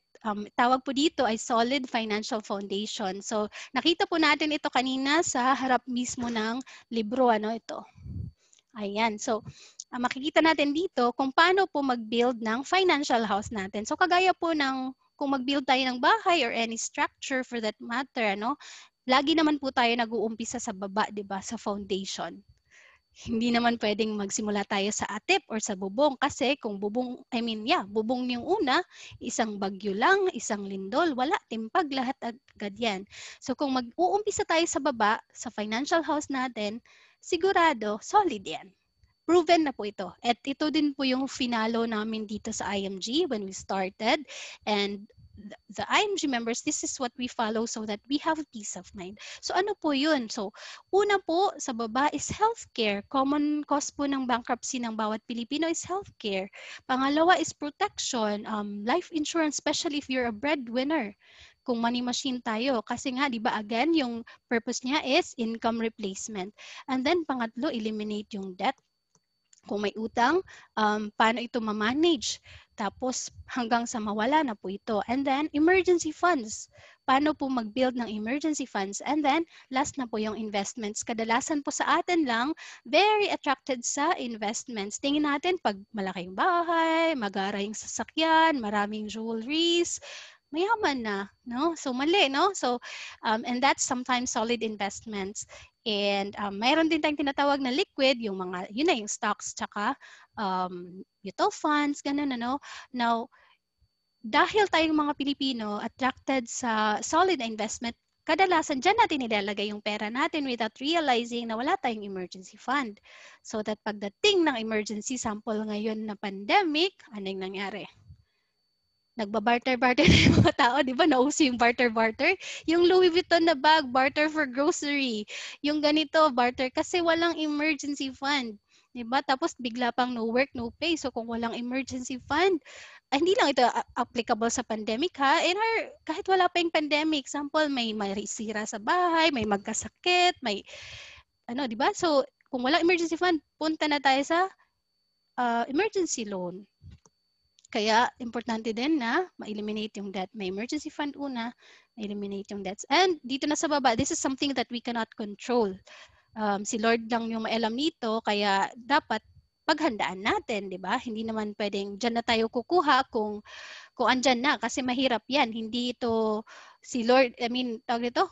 Tawag po dito ay solid financial foundation. So, nakita po natin ito kanina sa harap mismo ng libro. Ito? Ayan. So, makikita natin dito kung paano po mag-build ng financial house natin. So, kagaya po ng kung mag-build tayo ng bahay or any structure for that matter, lagi naman po tayo nag-uumpisa sa baba, di ba, sa foundation. Hindi naman pwedeng magsimula tayo sa atip or sa bubong kasi kung bubong yung una, isang bagyo lang, isang lindol, wala, timpag, lahat agad yan. So kung mag-uumpisa tayo sa baba, sa financial house natin, sigurado, solid yan. Proven na po ito. At ito din po yung finalo namin dito sa IMG when we started. And the IMG members, this is what we follow so that we have peace of mind. So ano po yun? So una po sa baba is healthcare. Common cause po ng bankruptcy ng bawat Pilipino is healthcare. Pangalawa is protection, life insurance, especially if you're a breadwinner. Kung money machine tayo. Kasi nga, di ba, again, yung purpose niya is income replacement. And then pangatlo, eliminate yung debt. Kung may utang, paano ito ma-manage? Tapos hanggang sa mawala na po ito. And then emergency funds. Paano po mag-build ng emergency funds? And then last na po yung investments. Kadalasan po sa atin lang, very attracted sa investments. Tingin natin pag malaking bahay, magara yung sasakyan, maraming jewelries, mayaman na, no? So mali, no? So and that's sometimes solid investments. And mayroon din tayong tinatawag na liquid, yung mga, yun na yung stocks, tsaka mutual funds, ganun, Now, dahil tayong mga Pilipino attracted sa solid investment, kadalasan dyan natin nilalagay yung pera natin without realizing na wala tayong emergency fund. So that pagdating ng emergency, sample ngayon na pandemic, ano yung nangyari? Nagba-barter-barter na yung mga tao, di ba? Nauso yung barter-barter. Yung Louis Vuitton na bag, barter for grocery. Yung ganito, barter kasi walang emergency fund. Di ba? Tapos bigla pang no work, no pay. So kung walang emergency fund, hindi lang ito applicable sa pandemic ha. Kahit wala pa yung pandemic, example, may marisira sa bahay, may magkasakit, may di ba? So kung walang emergency fund, punta na tayo sa emergency loan. Kaya importante din na ma-eliminate yung debt. May emergency fund una, ma-eliminate yung debts. And dito na sa baba, this is something that we cannot control. Si Lord lang yung may alam nito, kaya dapat paghandaan natin, di ba? Hindi naman pwedeng dyan na tayo kukuha kung andyan na, kasi mahirap yan. Hindi ito si Lord, tawag ito,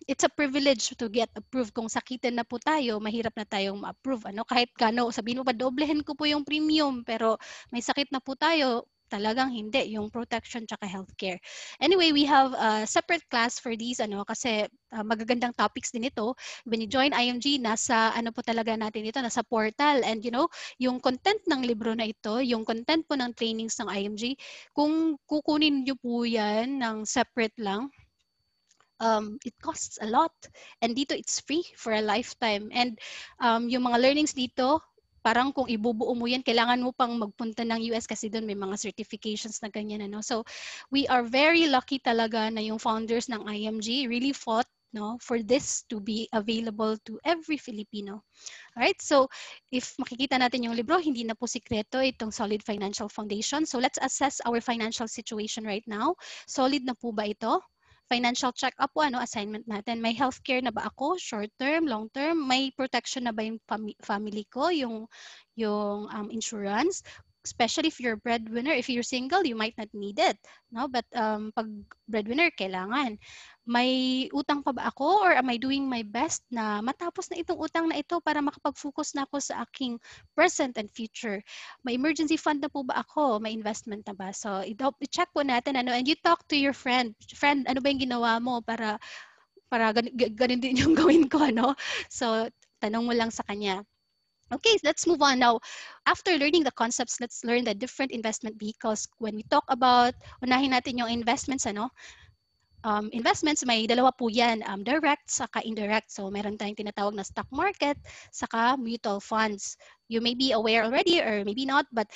it's a privilege to get approved. Kung sakitin na po tayo, mahirap na tayong ma-approve. Kahit gano, sabihin mo pa, doblehin ko po yung premium, pero may sakit na po tayo, talagang hindi, yung protection tsaka healthcare. Anyway, we have a separate class for these, kasi magagandang topics din ito. When you join IMG, nasa po talaga natin ito, nasa portal. And yung content ng libro na ito, yung content po ng trainings ng IMG, kung kukunin nyo po yan ng separate lang, it costs a lot. And dito, it's free for a lifetime. And yung mga learnings dito, parang kung ibubuo mo yan, kailangan mo pang magpunta ng US kasi doon may mga certifications na ganyan. So we are very lucky talaga na yung founders ng IMG really fought for this to be available to every Filipino. Alright, so if makikita natin yung libro, hindi na po sikreto itong Solid Financial Foundation. So let's assess our financial situation right now. Solid na po ba ito? Financial check-up po, assignment natin. May healthcare na ba ako? Short-term, long-term? May protection na ba yung family ko? Yung insurance? Especially if you're breadwinner. If you're single, you might not need it. But pag breadwinner, kailangan. May utang pa ba ako, or am I doing my best na matapos na itong utang na ito para makapag-focus na ako sa aking present and future? May emergency fund na po ba ako? May investment na ba? So i-check po natin and you talk to your friend. Friend, ano ba yung ginawa mo para ganun din yung gawin ko, So tanong mo lang sa kanya. Okay, let's move on now. After learning the concepts, let's learn the different investment vehicles. When we talk about, unahin natin yung investments, investments, may dalawa po yan, direct saka indirect. So meron tayong tinatawag na stock market saka mutual funds. You may be aware already or maybe not, but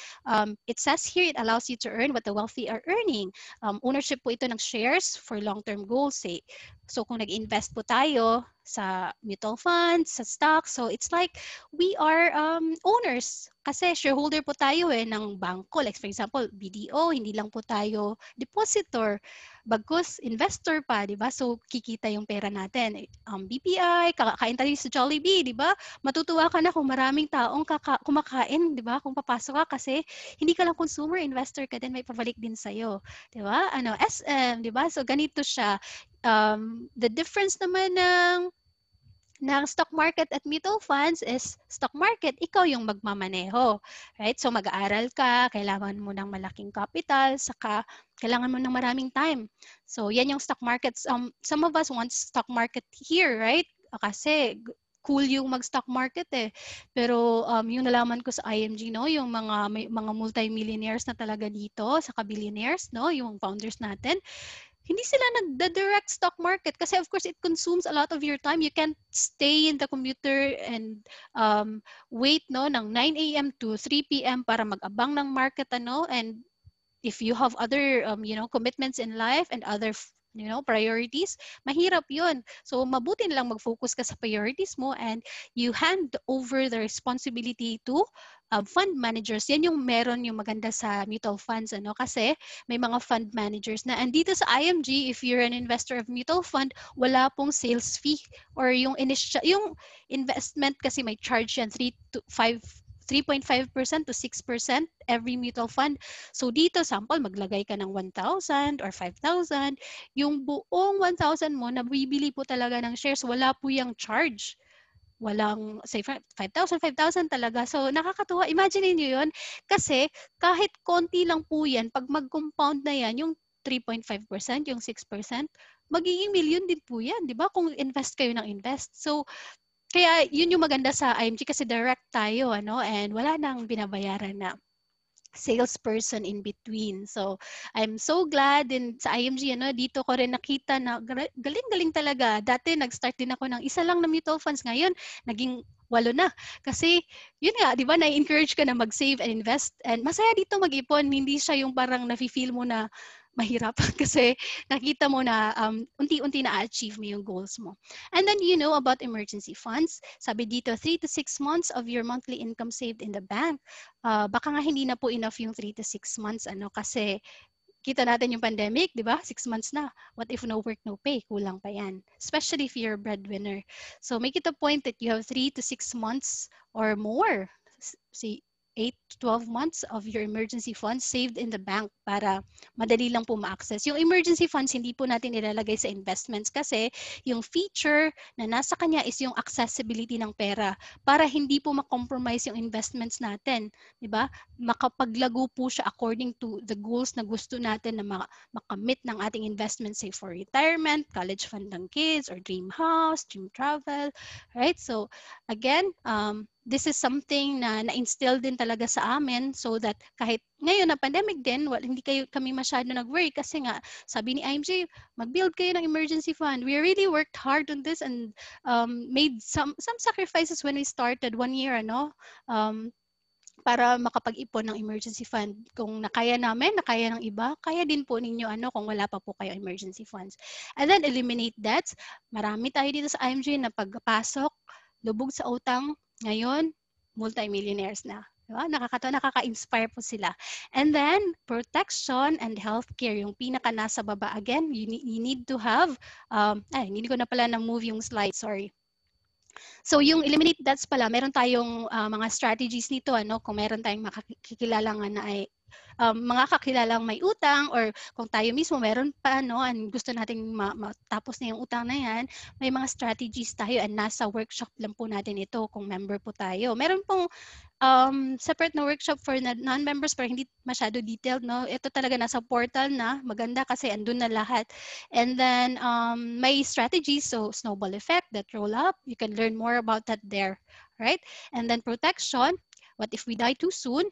it says here it allows you to earn what the wealthy are earning. Ownership po ito ng shares for long-term goals. So kung nag-invest po tayo sa mutual funds, sa stocks, so it's like we are owners. Kasi shareholder po tayo ng bangko. Like for example, BDO, hindi lang po tayo depositor. Bagkus investor pa, di ba? So kikita yung pera natin. BPI, kakain tayo sa Jollibee, di ba? Matutuwa ka na kung maraming taong kumakain, di ba? Kung papasok ka kasi hindi ka lang consumer, investor ka din, may pabalik din sa'yo. Di ba? SM, di ba? So ganito siya. The difference naman ng stock market at mutual funds is stock market, ikaw yung magmamaneho. Right? So mag-aaral ka, kailangan mo ng malaking capital, saka kailangan mo ng maraming time. So yan yung stock markets. Some of us want stock market here, right? Kasi cool yung mag-stock market Pero yung nalaman ko sa IMG, yung mga multi-millionaires na talaga dito, saka billionaires, yung founders natin, hindi sila nagda-direct stock market kasi of course it consumes a lot of your time. You can't stay in the computer and wait ng 9 a.m. to 3 p.m. para mag-abang ng market and if you have other commitments in life and other priorities, mahirap yun. So mabuti na lang mag-focus ka sa priorities mo and you hand over the responsibility to fund managers. Yan yung meron yung maganda sa mutual funds kasi may mga fund managers na andito sa IMG. If you're an investor of mutual fund, wala pong sales fee or yung investment kasi may charge yan 3.5% to 6% every mutual fund. So dito, sample, maglagay ka ng 1,000 or 5,000. Yung buong 1,000 mo, nabibili po talaga ng shares, wala po yung charge. Walang, say, 5,000 talaga. So nakakatuwa. Imagine niyo yun. Kasi kahit konti lang po yan, pag mag-compound na yan, yung 3.5%, yung 6%, magiging million din po yan. Di ba? Kung invest kayo ng invest. So, kaya yun yung maganda sa IMG kasi direct tayo and wala nang binabayaran na salesperson in between. So I'm so glad din sa IMG dito ko rin nakita na galing-galing talaga. Dati nag-start din ako ng isa lang na mutual funds, ngayon naging 8 na. Kasi yun nga, 'di ba, na-encourage ka na mag-save and invest and masaya dito mag-ipon. Hindi siya yung parang nafi-feel mo na mahirap kasi nakita mo na unti-unti na-achieve mo yung goals mo. And then you know about emergency funds. Sabi dito, 3 to 6 months of your monthly income saved in the bank. Baka nga hindi na po enough yung 3 to 6 months kasi kita natin yung pandemic, di ba? 6 months na. What if no work, no pay? Kulang pa yan. Especially if you're a breadwinner. So make it a point that you have 3 to 6 months or more. See, 8 to 12 months of your emergency funds saved in the bank para madali lang po ma-access. Yung emergency funds, hindi po natin ilalagay sa investments kasi yung feature na nasa kanya is yung accessibility ng pera para hindi po ma-compromise yung investments natin. Diba? Makapaglago po siya according to the goals na gusto natin na makamit ng ating investments, say for retirement, college fund ng kids, or dream house, dream travel, right? So again, this is something na na-instill din talaga sa amin so that kahit ngayon na pandemic din, hindi kami masyado nag-worry kasi nga sabi ni IMJ, mag-build kayo ng emergency fund. We really worked hard on this and made some sacrifices when we started 1 year, para makapag-ipon ng emergency fund. Kung nakaya namin, nakaya ng iba, kaya din po ninyo kung wala pa po kayo emergency funds. And then eliminate debts. Marami tayo dito sa IMJ na pagpasok, lubog sa utang, ngayon, multi-millionaires na. Diba? Nakaka-inspire po sila. And then, protection and healthcare, yung pinaka nasa baba. Again, you need to have, hindi ko na pala na-move yung slide, sorry. So yung eliminate debts pala, meron tayong mga strategies nito, kung meron tayong makikilala nga na ay mga kakilalang may utang or kung tayo mismo meron pa and gusto nating matapos na yung utang na yan, may mga strategies tayo and nasa workshop lang po natin ito kung member po tayo. Meron pong separate na workshop for non-members pero hindi masyado detailed. Ito talaga nasa portal na, maganda kasi andun na lahat. And then may strategies, so snowball effect, that roll up, you can learn more about that there, right? And then protection, what if we die too soon?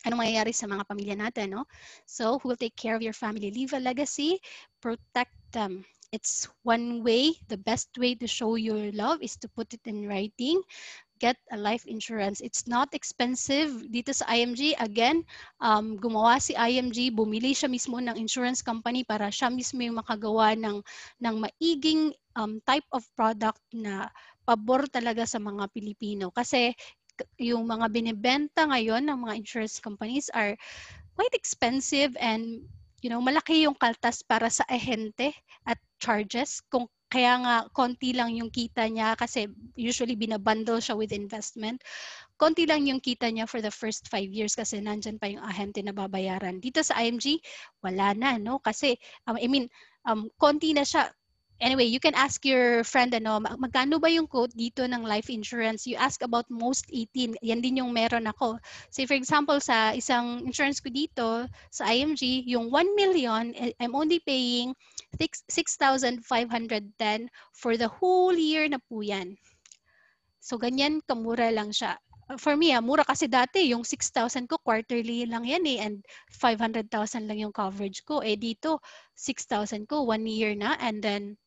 Anong mangyayari sa mga pamilya natin, So, who will take care of your family? Leave a legacy, protect them. It's one way, the best way to show your love is to put it in writing. Get a life insurance. It's not expensive. Dito sa IMG, again, gumawa si IMG, bumili siya mismo ng insurance company para siya mismo yung makagawa ng maiging type of product na pabor talaga sa mga Pilipino. Kasi yung mga binibenta ngayon ng mga insurance companies are quite expensive and malaki yung kaltas para sa ahente at charges. Kaya nga konti lang yung kita niya kasi usually binabundle siya with investment. Konti lang yung kita niya for the first 5 years kasi nandyan pa yung ahente na babayaran. Dito sa IMG, wala na, Kasi, konti na siya. Anyway, you can ask your friend, magkano ba yung quote dito ng life insurance? You ask about most 18. Yan din yung meron ako. Say for example, sa isang insurance ko dito, sa IMG, yung 1 million, I'm only paying 6,510 for the whole year na po yan. So, ganyan kamura lang siya. For me, mura kasi dati, yung 6,000 ko, quarterly lang yan and 500,000 lang yung coverage ko. Dito, 6,000 ko, 1 year na, and then,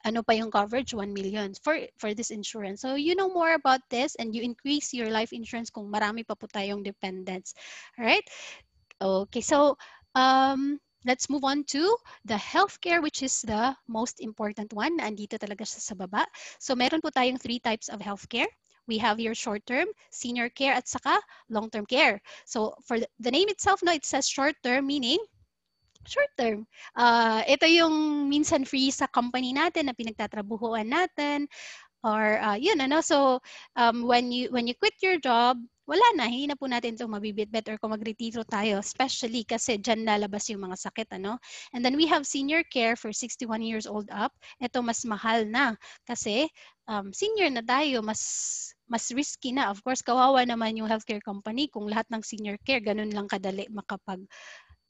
ano pa yung coverage? 1 million for this insurance. So you know more about this and you increase your life insurance kung marami pa po tayong dependents. Alright? Okay, so let's move on to the healthcare, which is the most important one. Andito talaga siya sa baba. So meron po tayong 3 types of healthcare. We have your short-term, senior care, at saka long-term care. So for the name itself, it says short-term, meaning short term. Ito yung minsan free sa company natin na pinagtatrabuhuan natin or So when you quit your job, wala na, hindi na po natin itong mabibitbit or kung magretiro tayo, especially kasi dyan lalabas yung mga sakit, And then we have senior care for 61 years old up. Ito mas mahal na kasi senior na tayo, mas risky na. Of course, kawawa naman yung healthcare company kung lahat ng senior care, ganun lang kadali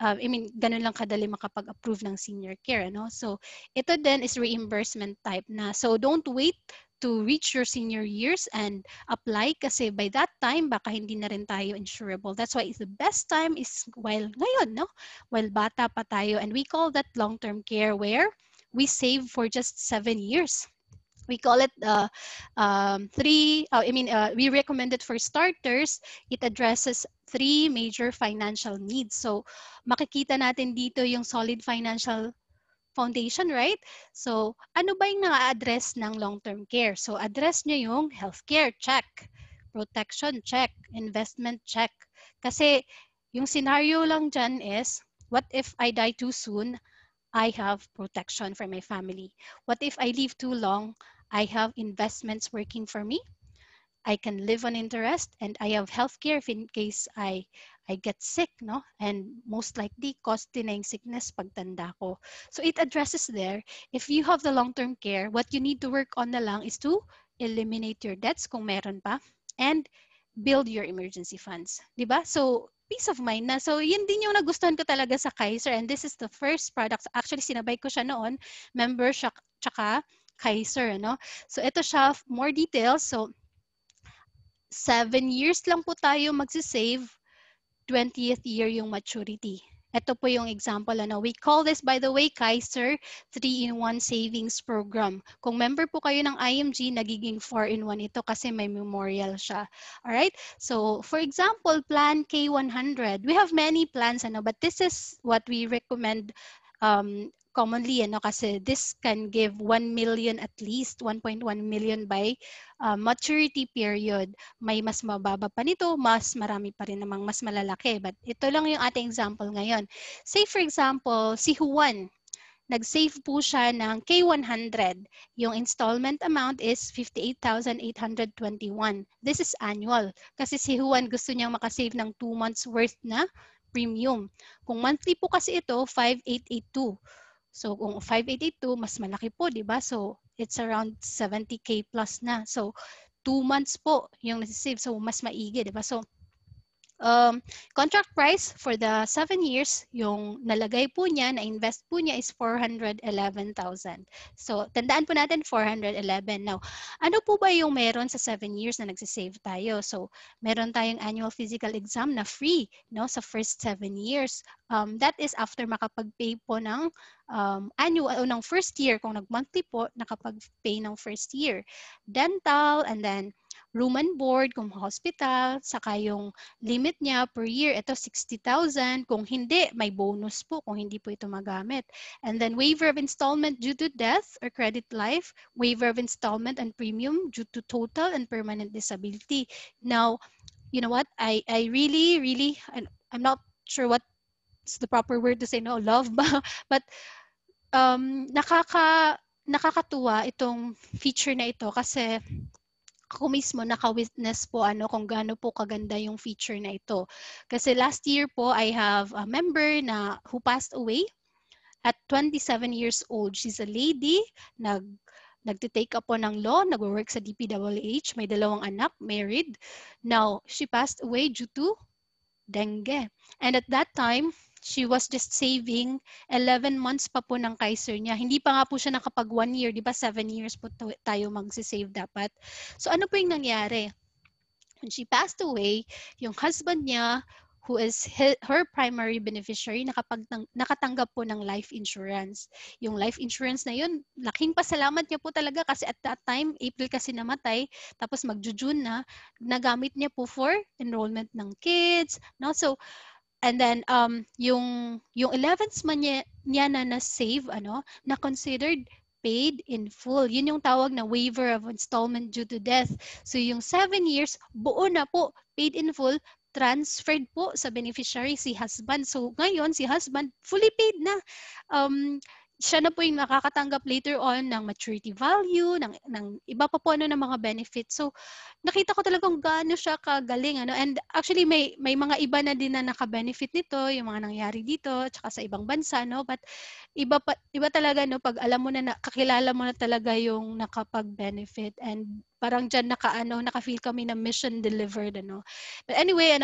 ganun lang kadali makapag-approve ng senior care, So, ito din is reimbursement type na. So, don't wait to reach your senior years and apply kasi by that time, baka hindi na rin tayo insurable. That's why the best time is while ngayon, While bata pa tayo. And we call that long-term care where we save for just 7 years. We call it we recommend it for starters. It addresses 3 major financial needs. So makikita natin dito yung solid financial foundation, right? So ano ba yung na-address ng long-term care? So address nyo yung healthcare, check. Protection, check. Investment, check. Kasi yung scenario lang dyan is, what if I die too soon? I have protection for my family. What if I live too long? I have investments working for me. I can live on interest, and I have healthcare if in case I get sick, no? And most likely cause denying sickness pagtanda ko. So it addresses there. If you have the long-term care, what you need to work on na lang is to eliminate your debts kung meron pa, and build your emergency funds. Diba? So peace of mind na. So yun din yung nagustuhan ko talaga sa Kaiser, and this is the first product. Actually, sinabay ko siya noon, member siya, tsaka Kaiser, ano? So ito siya, more details. So 7 years lang po tayo magsisave, 20th year yung maturity. Ito po yung example. We call this, by the way, Kaiser 3-in-1 Savings Program. Kung member po kayo ng IMG, nagiging 4-in-1 ito kasi may memorial siya. Alright? So, for example, Plan K100. We have many plans, but this is what we recommend commonly, kasi this can give 1 million at least, 1.1 million by maturity period. May mas mababa pa nito, mas marami pa rin namang mas malalaki. But ito lang yung ating example ngayon. Say for example, si Juan, nag-save po siya ng K100. Yung installment amount is 58,821. This is annual. Kasi si Juan gusto niyang makasave ng 2 months worth na premium. Kung monthly po kasi ito, 5,882. So kung 5,882, mas malaki po, di ba? So it's around 70K plus na. So 2 months po yung nasi-save. So mas maigi, di ba? So contract price for the 7 years, yung nalagay po niya, na-invest po niya is 411,000. So, tandaan po natin 411. Now, ano po ba yung meron sa 7 years na nagsisave tayo? So, meron tayong annual physical exam na free, no, sa first 7 years. That is after makapag-pay po ng annual o ng first year. Kung nag-monthly po, nakapag-pay ng first year. Dental, and then room and board kung hospital, saka yung limit niya per year, ito 60,000. Kung hindi, may bonus po kung hindi po ito magamit. And then waiver of installment due to death or credit life, waiver of installment and premium due to total and permanent disability. Now, you know what? I really, I'm not sure what's the proper word to say, no, love ba? But nakakatuwa itong feature na ito kasi ako mismo naka-witness po kung gaano po kaganda yung feature na ito. Kasi last year po, I have a member who passed away at 27 years old. She's a lady, nagtitake up po ng law, nag-work sa DPWH, may 2 anak, married. Now, she passed away due to dengue. And at that time, she was just saving 11 months pa po ng Kaiser niya. Hindi pa nga po siya nakapag 1 year, di ba 7 years po tayo magsisave dapat. So ano po yung nangyari? When she passed away, yung husband niya, who is her primary beneficiary, nakatanggap po ng life insurance. Yung life insurance na yun, laking pasalamat niya po talaga kasi at that time, April kasi namatay, tapos mag-June na, nagamit niya po for enrollment ng kids. No? So, and then yung 11th month niya na save na considered paid in full. Yun yung tawag na waiver of installment due to death. So yung 7 years buo na po paid in full, transferred po sa beneficiary si husband. So ngayon si husband fully paid na. Siya na po yung nakakatanggap later on ng maturity value, ng iba pa po ng mga benefits. So, nakita ko talagang gaano siya kagaling. And actually, may mga iba na din na naka-benefit nito, yung mga nangyari dito, tsaka sa ibang bansa, no? But iba talaga, no? Pag alam mo na, kakilala mo na talaga yung nakapag-benefit. And parang dyan naka-feel kami na mission delivered, But anyway,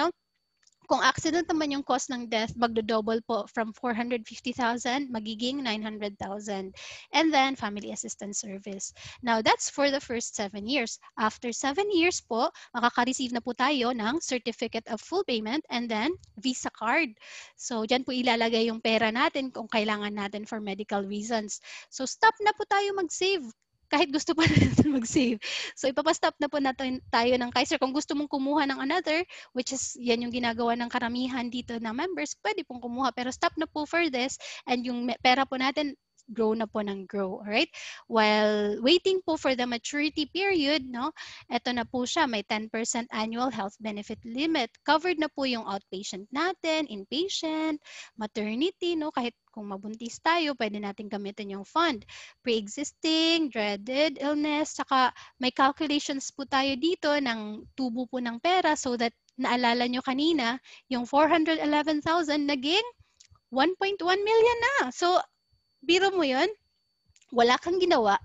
kung accident naman yung cause ng death, magdo-double po from 450,000, magiging 900,000. And then, family assistance service. Now, that's for the first 7 years. After 7 years po, makaka-receive na po tayo ng certificate of full payment and then Visa card. So, dyan po ilalagay yung pera natin kung kailangan natin for medical reasons. So, stop na po tayo mag-save. kahit gusto pa natin mag-save. So ipapastop na po natin tayo ng Kaiser. Kung gusto mong kumuha ng another, which is yan yung ginagawa ng karamihan dito na members, pwede pong kumuha. Pero stop na po for this, and yung pera po natin, grow na po ng grow. Alright? While waiting po for the maturity period, no, eto na po siya, may 10% annual health benefit limit. Covered na po yung outpatient natin, inpatient, maternity, no, kahit kung mabuntis tayo, pwede natin gamitin yung fund. Pre-existing, dreaded illness, saka may calculations po tayo dito ng tubo po ng pera so that naalala nyo kanina, yung 411,000 naging 1.1 million na. So, biro mo yun, wala kang ginawa,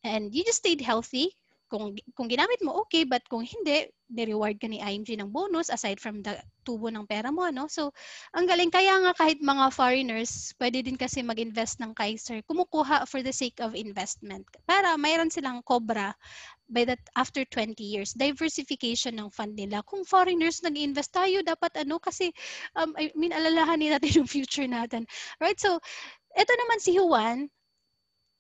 and you just stayed healthy. Kung ginamit mo, okay, but kung hindi, ni-reward ka ni IMG ng bonus aside from the tubo ng pera mo, no? So, ang galing. Kaya nga kahit mga foreigners, pwede din kasi mag-invest ng Kaiser, kumukuha for the sake of investment. Para mayroon silang cobra by that after 20 years. Diversification ng fund nila. Kung foreigners nag-invest tayo, dapat kasi, I mean, alalahanin natin yung future natin. Right? So, eto naman si Juan,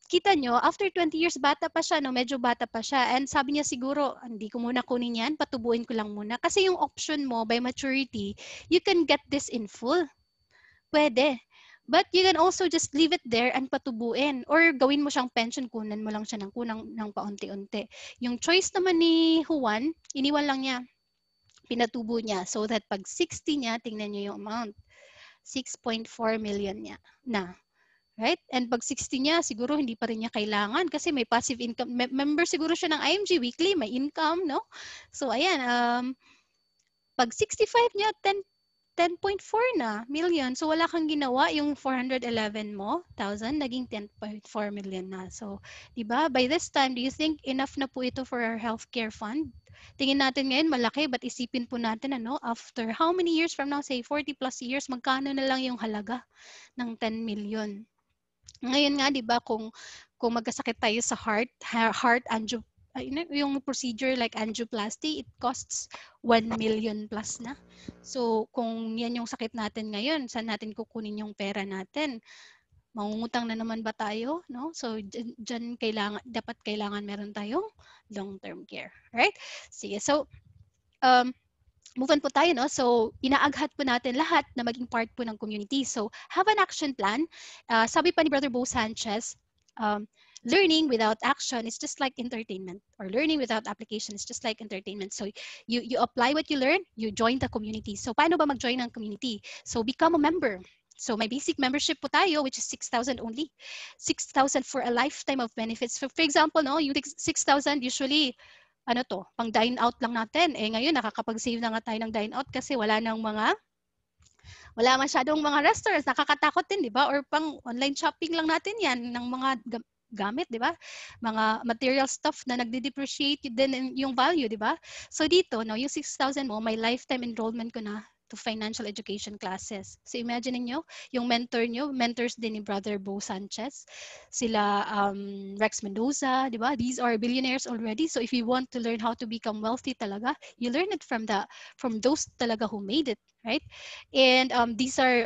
kita nyo, after 20 years, bata pa siya, no? Medyo bata pa siya. And sabi niya siguro, hindi ko muna kunin yan, patubuin ko lang muna. Kasi yung option mo, by maturity, you can get this in full. Pwede. But you can also just leave it there and patubuin. Or gawin mo siyang pension, kunan mo lang siya ng kunang ng paunti-unti. Yung choice naman ni Juan, iniwan lang niya. Pinatubo niya. So that pag 60 niya, tingnan niyo yung amount. 6.4 million niya na. Right? And pag 60 niya, siguro hindi pa rin niya kailangan kasi may passive income. Member siguro siya ng IMG weekly, may income, no? So, ayan, pag 65 niya, 10.4 na million. So, wala kang ginawa. Yung 411 mo, 1,000, naging 10.4 million na. So, di ba? By this time, do you think enough na po ito for our healthcare fund? Tingin natin ngayon, malaki, but isipin po natin, after how many years from now, say 40 plus years, magkano na lang yung halaga ng 10 million? Ngayon nga, di ba, kung magkasakit tayo sa yung procedure like angioplasty, it costs 1 million plus na. So, kung yan yung sakit natin ngayon, saan natin kukunin yung pera natin? Mangungutang na naman ba tayo? No? So, dyan dapat kailangan meron tayong long-term care. Right? Sige, so, move on po tayo, no? So, inaaghat po natin lahat na maging part po ng community. So, have an action plan. Sabi pa ni Brother Bo Sanchez, learning without action is just like entertainment, or learning without application is just like entertainment. So, you apply what you learn, you join the community. So, paano ba mag-join ng community? So, become a member. So, may basic membership po tayo, which is 6,000 only. 6,000 for a lifetime of benefits. For example, no, yung 6,000 usually, pang dine out lang natin. Ngayon, nakakapag-save na nga tayo ng dine out kasi wala masyadong mga restaurants. Nakakatakot din, di ba? Or pang online shopping lang natin yan ng mga gamit, di ba? Mga material stuff na nagde-depreciate din yung value, di ba? So dito, no, yung 6,000 mo, may lifetime enrollment ko na to financial education classes. So imagine niyo, yung mentors din ni Brother Bo Sanchez, sila Rex Mendoza, di ba? These are billionaires already. So if you want to learn how to become wealthy talaga, you learn it from those talaga who made it, right? And these are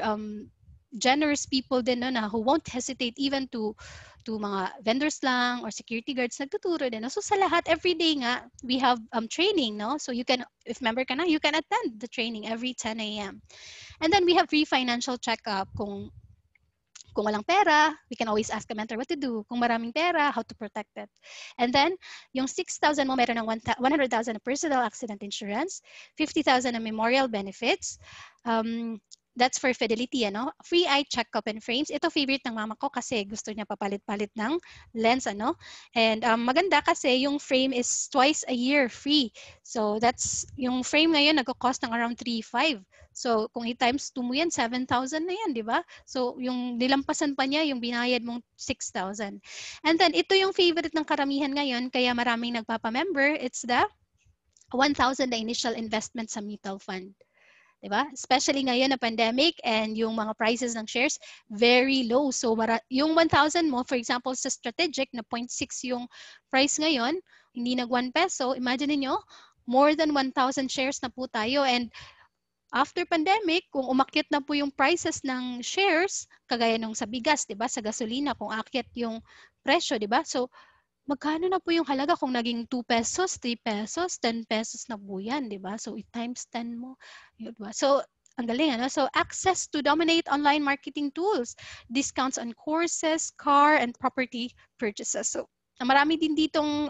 generous people din, no, na who won't hesitate even to mga vendors lang or security guards, nagtuturo din. No? So sa lahat, every day nga, we have training, no? So you can, if member ka na, you can attend the training every 10 a.m. And then we have free financial checkup. Kung walang pera, we can always ask a mentor what to do. Kung maraming pera, how to protect it. And then, yung 6,000 mo, meron ng 100,000 na personal accident insurance, 50,000 na memorial benefits, that's for Fidelity, Free eye checkup and frames. Ito favorite ng mama ko kasi gusto niya papalit-palit ng lens, And maganda kasi yung frame is twice a year free. So that's, yung frame ngayon nagko-cost ng around 3,500. So kung i-times 2 mo yan, 7,000 na yan, di ba? So yung nilampasan pa niya, yung binayad mong 6,000. And then ito yung favorite ng karamihan ngayon, kaya maraming nagpapa-member. It's the 1,000 na initial investment sa mutual fund. Diba? Especially ngayon na pandemic and yung mga prices ng shares very low. So yung 1,000 mo, for example, sa strategic na 0.6 yung price ngayon, hindi nag 1 peso, imagine niyo, more than 1,000 shares na po tayo. And after pandemic, kung umakyat na po yung prices ng shares, kagaya nung sa bigas, diba? Sa gasolina, kung akyat yung presyo, diba? So magkano na po yung halaga kung naging 2 pesos, 3 pesos, 10 pesos na po yan, di ba? So, times 10 mo. Yun ba? So, ang galing, ano? So, access to dominate online marketing tools, discounts on courses, car, and property purchases. So, marami din ditong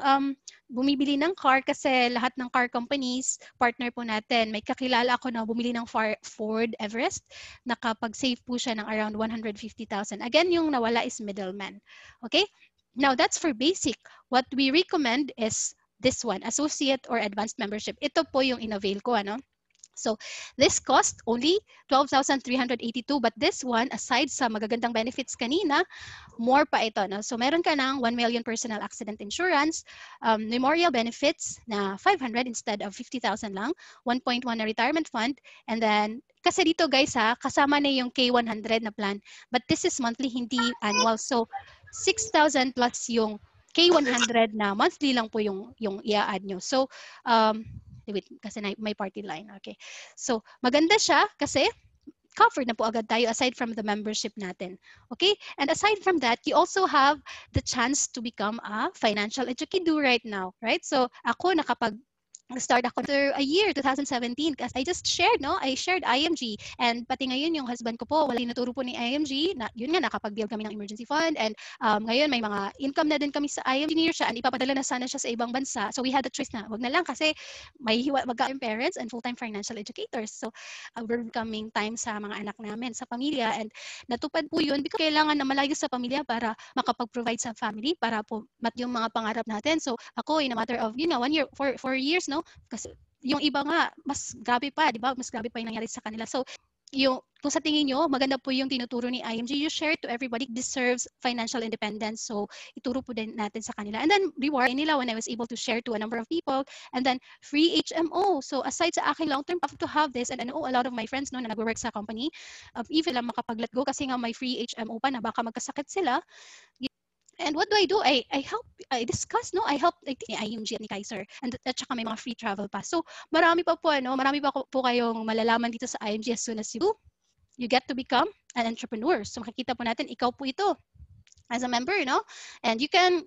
bumibili ng car kasi lahat ng car companies, partner po natin. May kakilala ako na bumili ng Ford Everest. Nakapag-save po siya ng around 150,000. Again, yung nawala is middleman. Okay? Now, that's for basic. What we recommend is this one, associate or advanced membership. Ito po yung in-avail ko, ano? So, this cost only 12,382, but this one, aside sa magagandang benefits kanina, more pa ito. No? So, meron ka ng 1 million personal accident insurance, memorial benefits na 500 instead of 50,000 lang, 1.1 na retirement fund, and then, kasi dito guys ha, kasama na yung K100 na plan, but this is monthly, hindi annual. So, 6,000 plus yung K100 na monthly lang po yung i-add nyo. So, wait, kasi may party line. Okay. So, maganda siya kasi covered na po agad tayo aside from the membership natin. Okay? And aside from that, you also have the chance to become a financial educator right now. Right? So, ako start ako after a year, 2017, kasi I just shared, no? I shared IMG. And pati ngayon, yung husband ko po, wala tinuturo po ni IMG. Yun nga, nakapag-build kami ng emergency fund. And ngayon, may mga income na din kami sa IMG near siya. And ipapadala na sana siya sa ibang bansa. So we had the choice na, wag na lang kasi may magka parents and full-time financial educators. So we're becoming time sa mga anak namin, sa pamilya. And natupad po yun because kailangan na malayo sa pamilya para makapag-provide sa family, para po yung mga pangarap natin. So ako, in a matter of, 1 year, 4 years, no? Kasi yung iba nga, mas grabe pa, di ba? Mas grabe pa yung nangyari sa kanila. So, kung sa tingin nyo, maganda po yung tinuturo ni IMG, you share to everybody deserves financial independence. So, ituro po din natin sa kanila. And then, reward nila when I was able to share to a number of people. And then, free HMO. So, aside sa aking long-term to have this, and I know a lot of my friends no, na nag-work sa company, even lang makapag-let go kasi nga may free HMO pa na baka magkasakit sila. And what do? I help, I discuss, no? I help like, ni IMG at ni Kaiser. And at saka may mga free travel pa. So, marami pa po kayong malalaman dito sa IMG as soon as you get to become an entrepreneur. So, makikita po natin, ikaw po ito as a member, and you can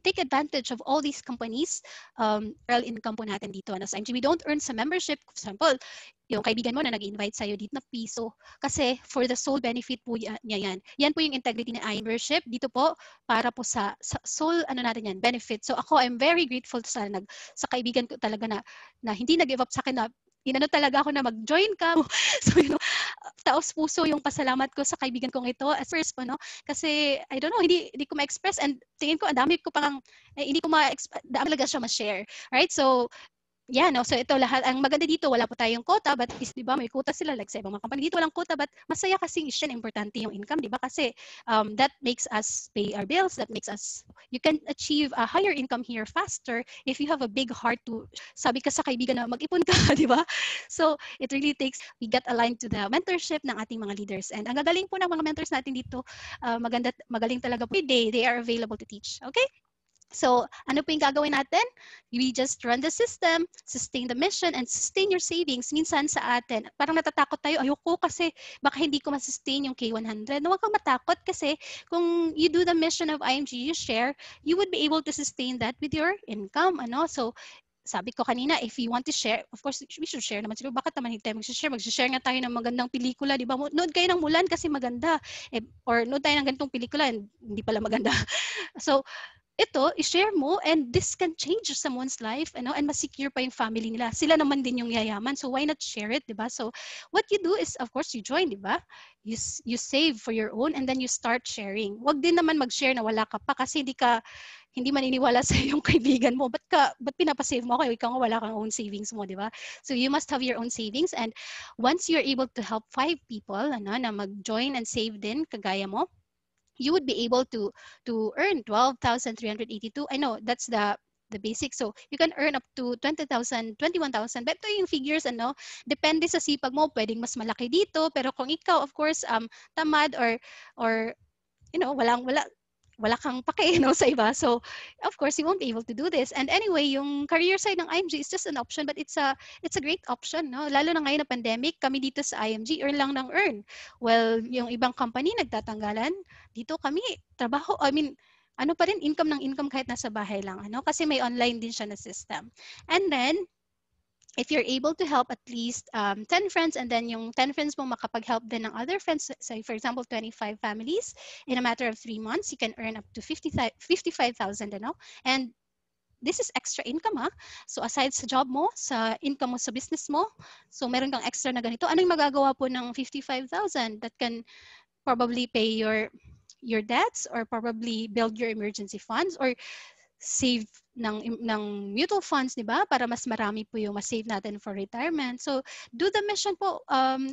take advantage of all these companies. Real income po natin dito na sa IMG. We don't earn sa membership. For example, yung kaibigan mo na nag-invite sa'yo dito na piso. Kasi for the sole benefit po niya yan. Yan po yung integrity ng membership. Dito po, para po sa sole, natin yan, benefit. So ako, I'm very grateful sa kaibigan ko talaga na hindi nag-give up sa akin na inano talaga ako na mag-join ka. So, taos puso yung pasalamat ko sa kaibigan kong ito. At first po, kasi, I don't know, hindi ko ma-express and tingin ko, ang dami ko parang, hindi ko ma-express, dami talaga siya ma-share. Right? So, yeah, no. So ito lahat, ang maganda dito, wala po tayong quota, but is, di ba, may quota sila, like sa ibang mga company. Dito walang quota, but masaya kasi siya, importante yung income, di ba? Kasi that makes us pay our bills, that makes us, you can achieve a higher income here faster if you have a big heart to, sabi ka sa kaibigan na mag-ipon ka, di ba? So it really takes, we get aligned to the mentorship ng ating mga leaders. And ang gagaling po ng mga mentors natin dito, magaling talaga po. They are available to teach. Okay? So, ano po yung gagawin natin? We just run the system, sustain the mission, and sustain your savings. Minsan sa atin, parang natatakot tayo, ayoko kasi baka hindi ko masustain yung K100. Huwag kang matakot kasi kung you do the mission of IMG, you share, you would be able to sustain that with your income. So, sabi ko kanina, if you want to share, of course, we should share naman siguro. Bakit naman hindi tayo mag-share? Mag-share nga tayo ng magandang pelikula, di ba? Nood kayo ng Mulan kasi maganda. Or nood tayo ng ganitong pelikula, hindi pala maganda. So, ito, i-share mo and this can change someone's life, and masecure pa yung family nila. Sila naman din yung yayaman, so why not share it, di ba? So what you do is, of course, you join, di ba? You save for your own and then you start sharing. Wag din naman mag-share na wala ka pa kasi hindi maniniwala sa yung kaibigan mo. Ba't pinapasave mo ako? Ikaw nga wala kang own savings mo, di ba? So you must have your own savings, and once you're able to help 5 people na mag-join and save din, kagaya mo, you would be able to earn 12,382. I know that's the basic. So you can earn up to 20,000, 21,000. But ito yung figures, depende sa sipag mo. Pwedeng mas malaki dito. Pero kung ikaw, of course, tamad or wala kang pake sa iba. So, of course, you won't be able to do this. And anyway, yung career side ng IMG is just an option, but it's a great option, no? Lalo na ngayon na pandemic, kami dito sa IMG, earn lang ng earn. Well, yung ibang company nagtatanggalan, dito kami, ano pa rin, income ng income kahit nasa bahay lang. Ano? Kasi may online din siya na system. And then, if you're able to help at least 10 friends, and then yung 10 friends mo makapag-help din ng other friends, say for example 25 families, in a matter of 3 months, you can earn up to 55,000, ano? And this is extra income, ha? So aside sa job mo, sa income mo sa business mo, so meron kang extra na ganito. Ano yung magagawa po ng 55,000 that can probably pay your debts, or probably build your emergency funds, or save ng mutual funds, di ba? Para mas marami po yung mas-save natin for retirement. So, do the mission po.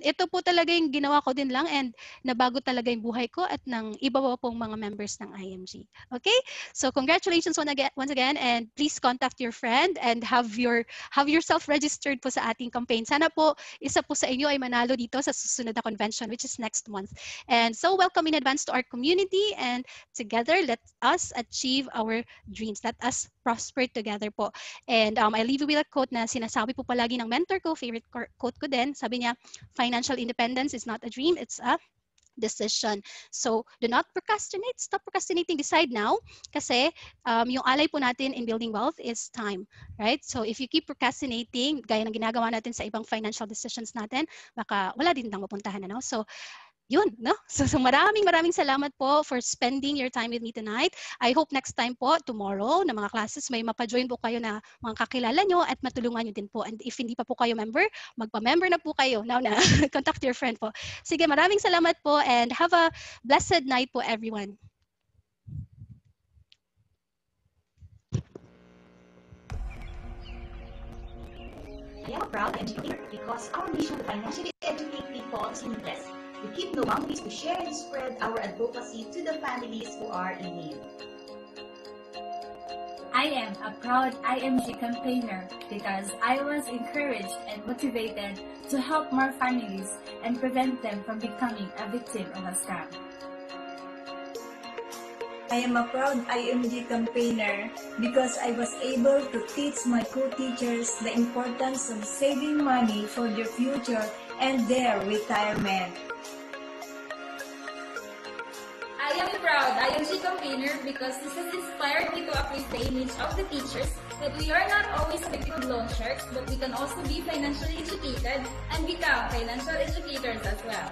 Ito po talaga yung ginawa ko din lang, and nabago talaga yung buhay ko at ng iba pa pong mga members ng IMG. Okay? So, congratulations once again, and please contact your friend and have yourself registered po sa ating campaign. Sana po isa po sa inyo ay manalo dito sa susunod na convention, which is next month. And so, welcome in advance to our community, and together, let us achieve our dreams. Let us prosper together po. And I leave you with a quote na sinasabi po palagi ng mentor ko, favorite quote ko din. Sabi niya, financial independence is not a dream, it's a decision. So, do not procrastinate. Stop procrastinating. Decide now. Kasi yung alay po natin in building wealth is time. Right? So, if you keep procrastinating, gaya ng ginagawa natin sa ibang financial decisions natin, baka wala din tang mapuntahan. Ano? So, yun, no? So maraming salamat po for spending your time with me tonight. I hope next time po, tomorrow, na mga classes, may mapajoin po kayo na mga kakilala nyo at matulungan nyo din po. And if hindi pa po kayo member, magpa-member na po kayo. Now na, contact your friend po. Sige, maraming salamat po, and have a blessed night po, everyone. I am a proud engineer because our mission to financially educate people is limitless. We keep no boundaries to share and spread our advocacy to the families who are in need. I am a proud IMG campaigner because I was encouraged and motivated to help more families and prevent them from becoming a victim of a scam. I am a proud IMG campaigner because I was able to teach my co-teachers the importance of saving money for their future and their retirement. I am a proud IMG campaigner because this has inspired me to uplift the image of the teachers that we are not always victim of loan sharks, but we can also be financially educated and become financial educators as well.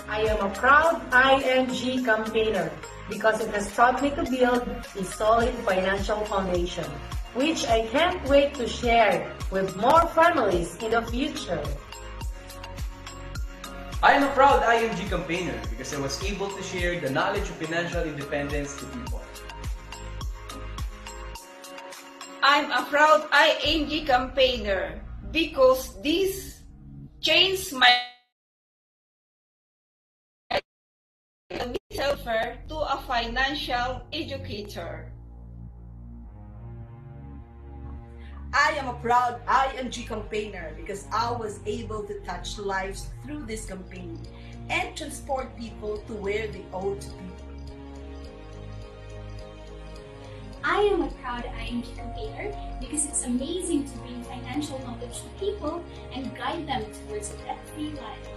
I am a proud IMG campaigner because it has taught me to build a solid financial foundation, which I can't wait to share with more families in the future. I am a proud IMG campaigner because I was able to share the knowledge of financial independence to people. I'm a proud IMG campaigner because this changed my myself to a financial educator. I am a proud IMG campaigner because I was able to touch lives through this campaign and transport people to where they ought to be. I am a proud IMG campaigner because it's amazing to bring financial knowledge to people and guide them towards a debt-free life.